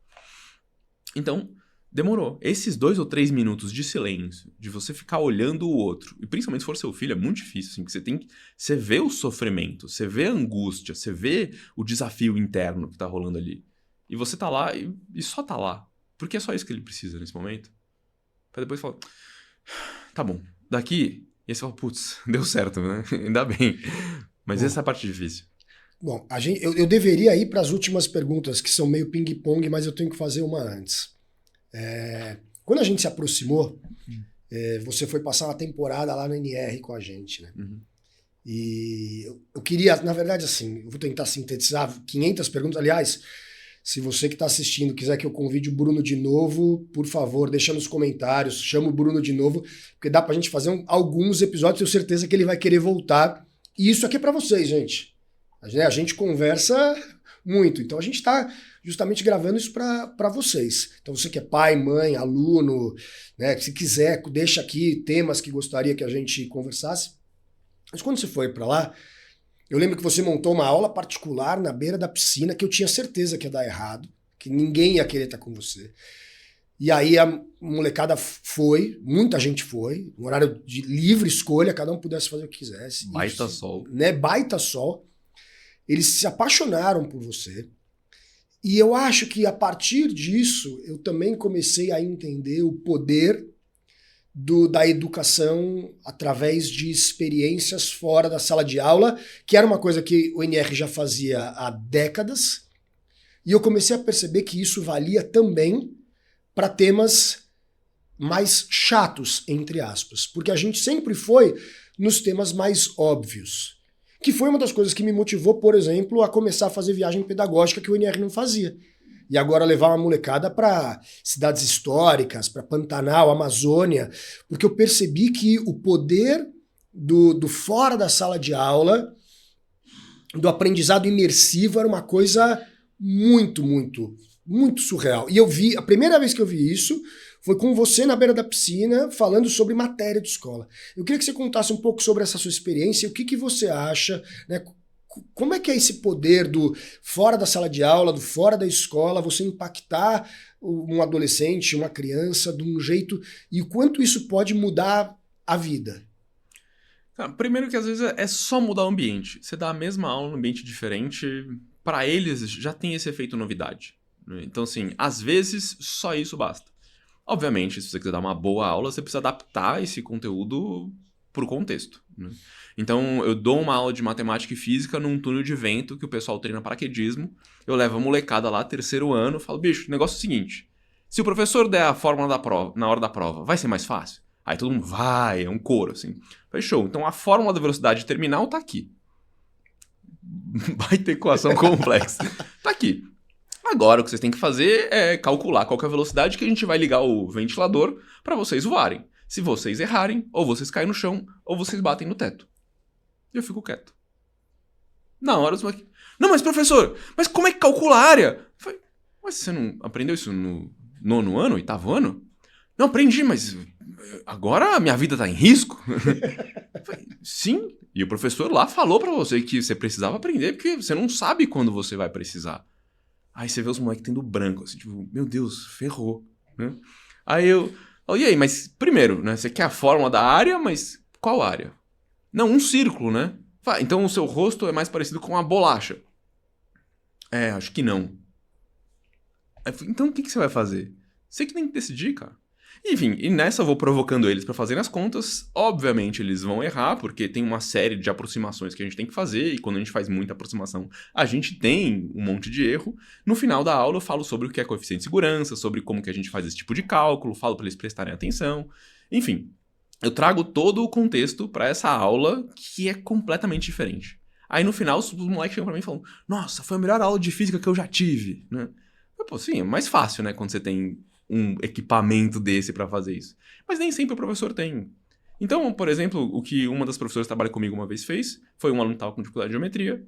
Então, demorou. Esses 2 ou 3 minutos de silêncio, de você ficar olhando o outro, e principalmente se for seu filho, é muito difícil, assim, porque você vê o sofrimento, você vê a angústia, você vê o desafio interno que tá rolando ali. E você tá lá e só tá lá. Porque é só isso que ele precisa nesse momento. Pra depois falar, tá bom, daqui, e aí você fala, putz, deu certo, né? Ainda bem. Mas essa é a parte difícil. Bom, eu deveria ir para as últimas perguntas, que são meio ping-pong, mas eu tenho que fazer uma antes. Quando a gente se aproximou, você foi passar uma temporada lá no NR com a gente, né? Uhum. E eu queria, na verdade, assim, eu vou tentar sintetizar 500 perguntas. Aliás, se você que está assistindo quiser que eu convide o Bruno de novo, por favor, deixa nos comentários, chama o Bruno de novo, porque dá pra gente fazer alguns episódios, tenho certeza que ele vai querer voltar. E isso aqui é para vocês, gente. A gente conversa muito, então a gente está justamente gravando isso para vocês. Então você que é pai, mãe, aluno, né, se quiser, deixa aqui temas que gostaria que a gente conversasse. Mas quando você foi para lá, eu lembro que você montou uma aula particular na beira da piscina que eu tinha certeza que ia dar errado, que ninguém ia querer estar com você. E aí a molecada foi, muita gente foi, um horário de livre escolha, cada um pudesse fazer o que quisesse. Baita sol. Né? Baita sol. Eles se apaixonaram por você. E eu acho que a partir disso, eu também comecei a entender o poder da educação através de experiências fora da sala de aula, que era uma coisa que o NR já fazia há décadas. E eu comecei a perceber que isso valia também para temas mais chatos, entre aspas. Porque a gente sempre foi nos temas mais óbvios. Que foi uma das coisas que me motivou, por exemplo, a começar a fazer viagem pedagógica que o NR não fazia. E agora levar uma molecada para cidades históricas, para Pantanal, Amazônia, porque eu percebi que o poder do fora da sala de aula, do aprendizado imersivo, era uma coisa muito, muito, muito surreal. E eu vi, a primeira vez que eu vi isso foi com você na beira da piscina, falando sobre matéria de escola. Eu queria que você contasse um pouco sobre essa sua experiência, o que você acha, né? Como é que é esse poder do fora da sala de aula, do fora da escola, você impactar um adolescente, uma criança, de um jeito, e o quanto isso pode mudar a vida? Primeiro que às vezes é só mudar o ambiente. Você dá a mesma aula num ambiente diferente, para eles já tem esse efeito novidade. Então, assim, às vezes só isso basta. Obviamente, se você quiser dar uma boa aula, você precisa adaptar esse conteúdo pro contexto, né? Então, eu dou uma aula de matemática e física num túnel de vento que o pessoal treina paraquedismo. Eu levo a molecada lá, terceiro ano, falo, bicho, o negócio é o seguinte, se o professor der a fórmula da prova, na hora da prova, vai ser mais fácil? Aí todo mundo vai, é um coro, assim. Fechou. Então, a fórmula da velocidade terminal tá aqui. Vai ter equação complexa. Tá aqui. Agora, o que vocês têm que fazer é calcular qual que é a velocidade que a gente vai ligar o ventilador para vocês voarem. Se vocês errarem, ou vocês caem no chão, ou vocês batem no teto. E eu fico quieto. Na hora, os moleques... Não, mas professor, mas como é que calcula a área? Eu falei, mas você não aprendeu isso no 9º ano, 8º ano? Não, aprendi, mas agora a minha vida tá em risco? Eu falei, sim. E o professor lá falou pra você que você precisava aprender, porque você não sabe quando você vai precisar. Aí você vê os moleques tendo branco, assim, tipo, meu Deus, ferrou, né? Aí eu... e aí, mas primeiro, né? Você quer a fórmula da área, mas qual área? Não, um círculo, né? Então o seu rosto é mais parecido com uma bolacha. É, acho que não. Aí, então o que você vai fazer? Você que tem que decidir, cara. Enfim, e nessa eu vou provocando eles pra fazerem as contas. Obviamente eles vão errar, porque tem uma série de aproximações que a gente tem que fazer, e quando a gente faz muita aproximação, a gente tem um monte de erro. No final da aula eu falo sobre o que é coeficiente de segurança, sobre como que a gente faz esse tipo de cálculo, falo pra eles prestarem atenção. Enfim, eu trago todo o contexto pra essa aula que é completamente diferente. Aí no final os moleques chegam pra mim e falam, nossa, foi a melhor aula de física que eu já tive, né? Pô, sim, é mais fácil, né, quando você tem um equipamento desse pra fazer isso. Mas nem sempre o professor tem. Então, por exemplo, o que uma das professoras que trabalha comigo uma vez fez, foi um aluno que estava com dificuldade de geometria,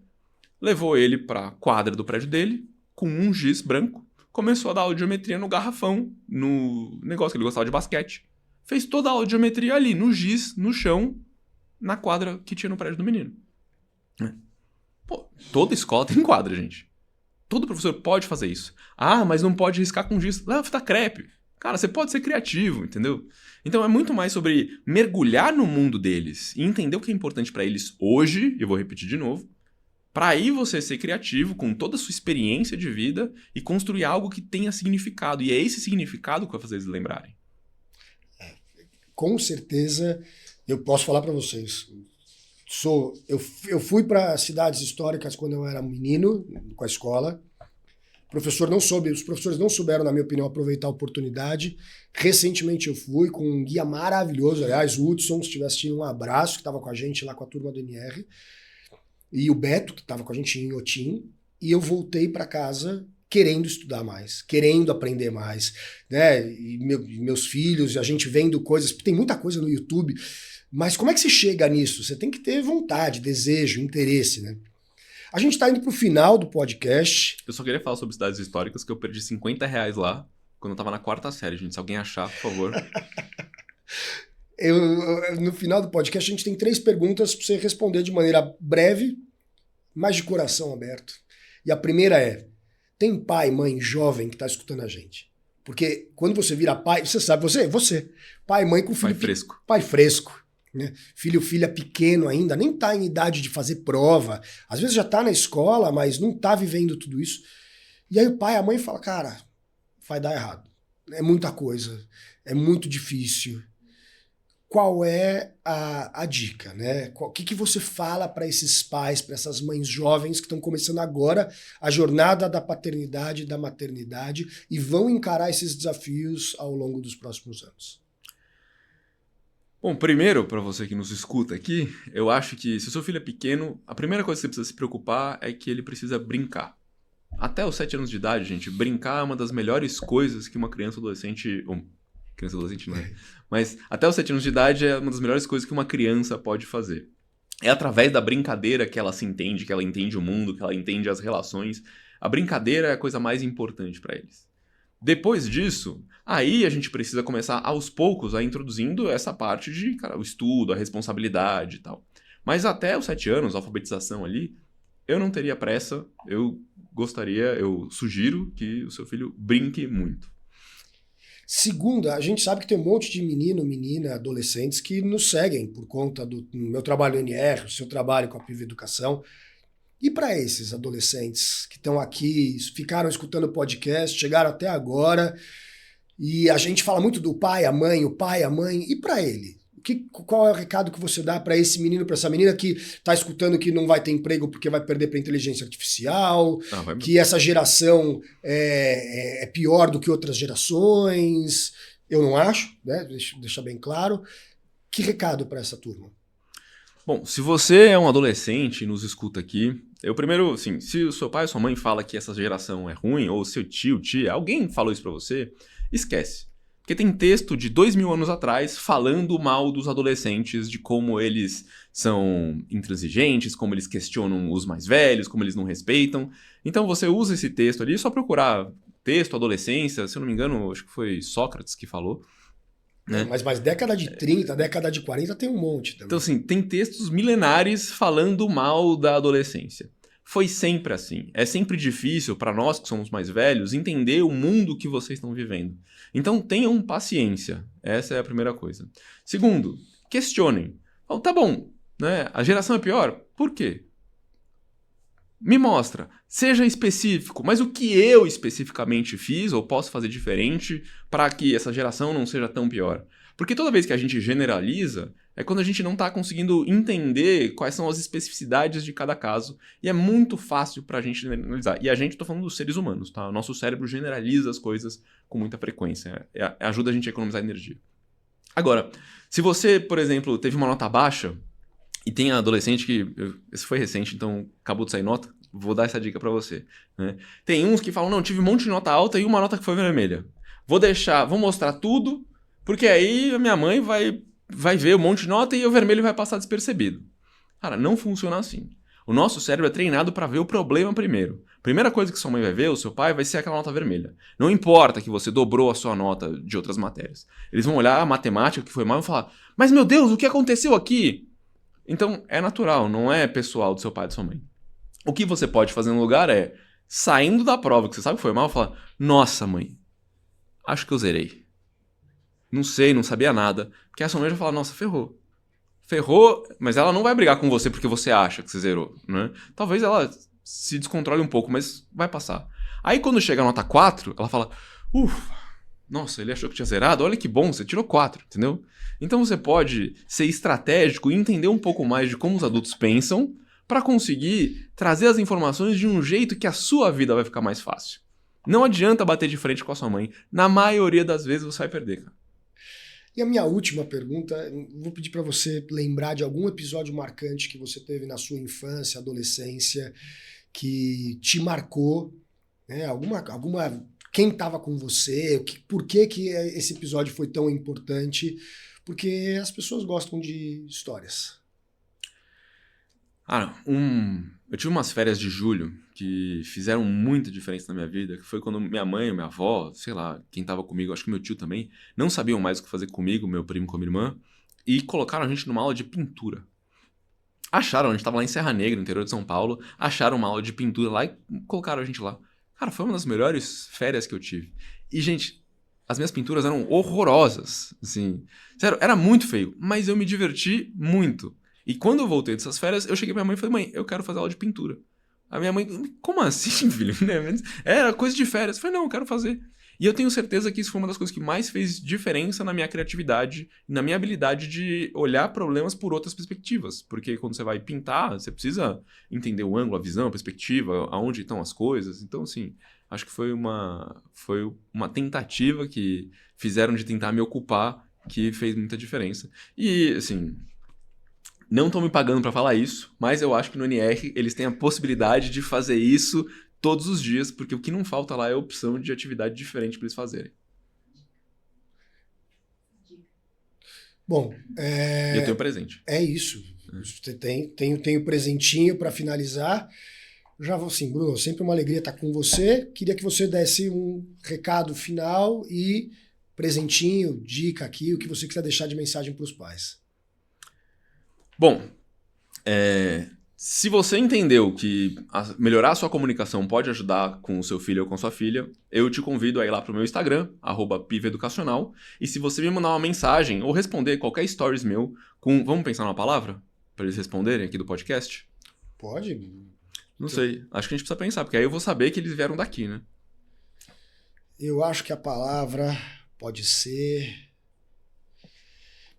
levou ele pra quadra do prédio dele, com um giz branco, começou a dar aula de geometria no garrafão, no negócio que ele gostava de basquete. Fez toda a aula de geometria ali, no giz, no chão, na quadra que tinha no prédio do menino. Pô, toda escola tem quadra, gente. Todo professor pode fazer isso. Ah, mas não pode riscar com giz. Leva fita crepe. Cara, você pode ser criativo, entendeu? Então é muito mais sobre mergulhar no mundo deles e entender o que é importante pra eles hoje, e eu vou repetir de novo, pra aí você ser criativo com toda a sua experiência de vida e construir algo que tenha significado. E é esse significado que vai fazer eles lembrarem. Com certeza, eu posso falar pra vocês. Eu fui para cidades históricas quando eu era menino, com a escola. Os professores não souberam, na minha opinião, aproveitar a oportunidade. Recentemente eu fui com um guia maravilhoso, aliás, o Hudson, se estiver assistindo, um abraço, que estava com a gente lá com a turma do NR, e o Beto, que estava com a gente em Inhotim, e eu voltei para casa querendo estudar mais, querendo aprender mais, né? E meus filhos, a gente vendo coisas, tem muita coisa no YouTube, mas como é que se chega nisso? Você tem que ter vontade, desejo, interesse, né? A gente tá indo pro final do podcast. Eu só queria falar sobre cidades históricas, que eu perdi R$50 lá, quando eu tava na 4ª série, gente. Se alguém achar, por favor. No final do podcast, a gente tem 3 perguntas para você responder de maneira breve, mas de coração aberto. E a primeira é: tem pai, mãe jovem que está escutando a gente? Porque quando você vira pai, você sabe, você, pai e mãe com filho... Pai fresco. Pai fresco. Né? Filha pequeno ainda, nem está em idade de fazer prova. Às vezes já está na escola, mas não está vivendo tudo isso. E aí o pai e a mãe falam, cara, vai dar errado. É muita coisa, é muito difícil. Qual é a dica, né? O que você fala para esses pais, para essas mães jovens que estão começando agora a jornada da paternidade e da maternidade e vão encarar esses desafios ao longo dos próximos anos? Bom, primeiro, para você que nos escuta aqui, eu acho que se o seu filho é pequeno, a primeira coisa que você precisa se preocupar é que ele precisa brincar. Até os 7 anos de idade, gente, brincar é uma das melhores coisas que uma criança ou adolescente... Criança e adolescente não é. Mas até os 7 anos de idade é uma das melhores coisas que uma criança pode fazer. É através da brincadeira que ela se entende, que ela entende o mundo, que ela entende as relações. A brincadeira é a coisa mais importante para eles. Depois disso, aí a gente precisa começar aos poucos a introduzindo essa parte de o estudo, a responsabilidade e tal. Mas até os 7 anos, a alfabetização ali, eu não teria pressa, eu sugiro que o seu filho brinque muito. Segunda, a gente sabe que tem um monte de menino, menina, adolescentes que nos seguem por conta do meu trabalho no NR, o seu trabalho com a PIV Educação. E para esses adolescentes que estão aqui, ficaram escutando o podcast, chegaram até agora, e a gente fala muito do pai, a mãe, e para ele? Qual é o recado que você dá para esse menino, para essa menina que está escutando que não vai ter emprego porque vai perder para a inteligência artificial, que essa geração é pior do que outras gerações? Eu não acho, né? Deixa bem claro. Que recado para essa turma? Bom, se você é um adolescente e nos escuta aqui, eu primeiro, assim, se o seu pai ou sua mãe fala que essa geração é ruim, ou seu tio, tia, alguém falou isso para você, esquece. Porque tem texto de 2000 anos atrás falando mal dos adolescentes, de como eles são intransigentes, como eles questionam os mais velhos, como eles não respeitam. Então você usa esse texto ali, é só procurar texto, adolescência, se eu não me engano, acho que foi Sócrates que falou. Né? Mas década de 30, década de 40 tem um monte também. Então assim, tem textos milenares falando mal da adolescência. Foi sempre assim. É sempre difícil para nós que somos mais velhos entender o mundo que vocês estão vivendo. Então tenham paciência. Essa é a primeira coisa. Segundo, questionem. Oh, tá bom, né? A geração é pior? Por quê? Me mostra. Seja específico. Mas o que eu especificamente fiz ou posso fazer diferente para que essa geração não seja tão pior? Porque toda vez que a gente generaliza, é quando a gente não está conseguindo entender quais são as especificidades de cada caso. E é muito fácil para a gente generalizar. E a gente, estou falando dos seres humanos, tá? O nosso cérebro generaliza as coisas com muita frequência. Ajuda a gente a economizar energia. Agora, se você, por exemplo, teve uma nota baixa, e tem adolescente que... Esse foi recente, então acabou de sair nota. Vou dar essa dica para você. Né? Tem uns que falam, não, tive um monte de nota alta e uma nota que foi vermelha. Vou mostrar tudo, porque aí a minha mãe vai ver um monte de nota e o vermelho vai passar despercebido. Cara, não funciona assim. O nosso cérebro é treinado para ver o problema primeiro. Primeira coisa que sua mãe vai ver, o seu pai, vai ser aquela nota vermelha. Não importa que você dobrou a sua nota de outras matérias. Eles vão olhar a matemática que foi mal e vão falar, mas meu Deus, o que aconteceu aqui? Então, é natural, não é pessoal do seu pai e da sua mãe. O que você pode fazer no lugar é, saindo da prova que você sabe que foi mal, falar, nossa mãe, acho que eu zerei. Não sei, não sabia nada. Porque a sua mãe já fala, nossa, ferrou. Ferrou, mas ela não vai brigar com você porque você acha que você zerou, né? Talvez ela se descontrole um pouco, mas vai passar. Aí quando chega a nota 4, ela fala, nossa, ele achou que tinha zerado, olha que bom, você tirou 4, entendeu? Então você pode ser estratégico e entender um pouco mais de como os adultos pensam para conseguir trazer as informações de um jeito que a sua vida vai ficar mais fácil. Não adianta bater de frente com a sua mãe. Na maioria das vezes você vai perder, cara. E a minha última pergunta, vou pedir para você lembrar de algum episódio marcante que você teve na sua infância, adolescência, que te marcou, né? Quem estava com você, por que esse episódio foi tão importante? Porque as pessoas gostam de histórias. Eu tive umas férias de julho que fizeram muita diferença na minha vida, que foi quando minha mãe, minha avó, sei lá, quem tava comigo, acho que meu tio também, não sabiam mais o que fazer comigo, meu primo com a minha irmã, e colocaram a gente numa aula de pintura. Acharam, a gente tava lá em Serra Negra, no interior de São Paulo, acharam uma aula de pintura lá e colocaram a gente lá. Cara, foi uma das melhores férias que eu tive. E, gente, as minhas pinturas eram horrorosas, assim. Sério, era muito feio, mas eu me diverti muito. E quando eu voltei dessas férias, eu cheguei pra minha mãe e falei, mãe, eu quero fazer aula de pintura. A minha mãe, como assim, filho? Era coisa de férias. Eu falei, não, eu quero fazer. E eu tenho certeza que isso foi uma das coisas que mais fez diferença na minha criatividade, na minha habilidade de olhar problemas por outras perspectivas. Porque quando você vai pintar, você precisa entender o ângulo, a visão, a perspectiva, aonde estão as coisas. Então, assim, acho que foi uma tentativa que fizeram de tentar me ocupar que fez muita diferença. E, assim, não estão me pagando para falar isso, mas eu acho que no NR eles têm a possibilidade de fazer isso todos os dias, porque o que não falta lá é a opção de atividade diferente para eles fazerem. Bom, E eu tenho presente. É isso. Você tem o presentinho para finalizar. Já vou assim, Bruno, sempre uma alegria estar com você. Queria que você desse um recado final e presentinho, dica aqui, o que você quiser deixar de mensagem para os pais. Bom, se você entendeu que melhorar a sua comunicação pode ajudar com o seu filho ou com a sua filha, eu te convido a ir lá pro meu Instagram, @pivaeducacional, e se você me mandar uma mensagem ou responder qualquer stories meu com... Vamos pensar numa palavra? Para eles responderem aqui do podcast? Pode. Não sei. Acho que a gente precisa pensar, porque aí eu vou saber que eles vieram daqui, né? Eu acho que a palavra pode ser...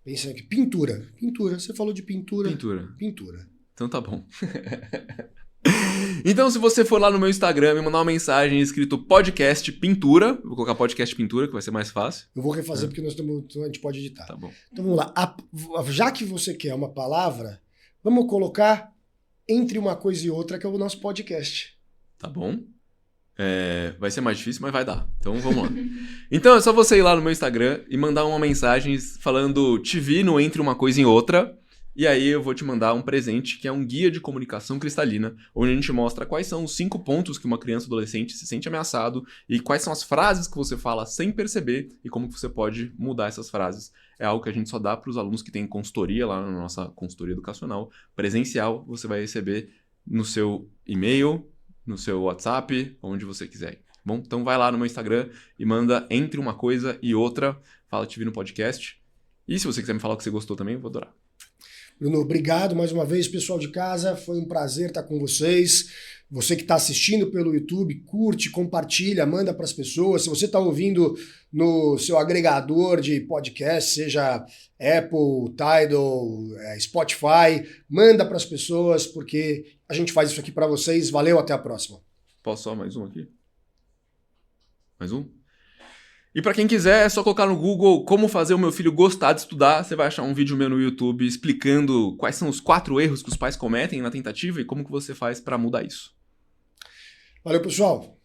Pensa aqui. Pintura. Pintura. Você falou de pintura. Pintura. Então tá bom. Então, se você for lá no meu Instagram e mandar uma mensagem escrito podcast pintura, vou colocar podcast pintura, que vai ser mais fácil. Eu vou refazer porque a gente pode editar. Tá bom. Então vamos lá. Já que você quer uma palavra, vamos colocar entre uma coisa e outra, que é o nosso podcast. Tá bom. Vai ser mais difícil, mas vai dar. Então vamos lá. Então é só você ir lá no meu Instagram e mandar uma mensagem falando te vi no Entre Uma Coisa e Outra. E aí eu vou te mandar um presente que é um guia de comunicação cristalina, onde a gente mostra quais são os 5 pontos que uma criança ou adolescente se sente ameaçado e quais são as frases que você fala sem perceber e como você pode mudar essas frases. É algo que a gente só dá para os alunos que têm consultoria lá na nossa consultoria educacional. Presencial, você vai receber no seu e-mail, no seu WhatsApp, onde você quiser. Bom, então vai lá no meu Instagram e manda Entre Uma Coisa e Outra, fala te vi no podcast. E se você quiser me falar o que você gostou também, eu vou adorar. Bruno, obrigado mais uma vez, pessoal de casa. Foi um prazer estar com vocês. Você que está assistindo pelo YouTube, curte, compartilha, manda para as pessoas. Se você está ouvindo no seu agregador de podcast, seja Apple, Tidal, Spotify, manda para as pessoas, porque a gente faz isso aqui para vocês. Valeu, até a próxima. Posso só mais um aqui? Mais um? E para quem quiser, é só colocar no Google como fazer o meu filho gostar de estudar. Você vai achar um vídeo meu no YouTube explicando quais são os 4 erros que os pais cometem na tentativa e como que você faz para mudar isso. Valeu, pessoal!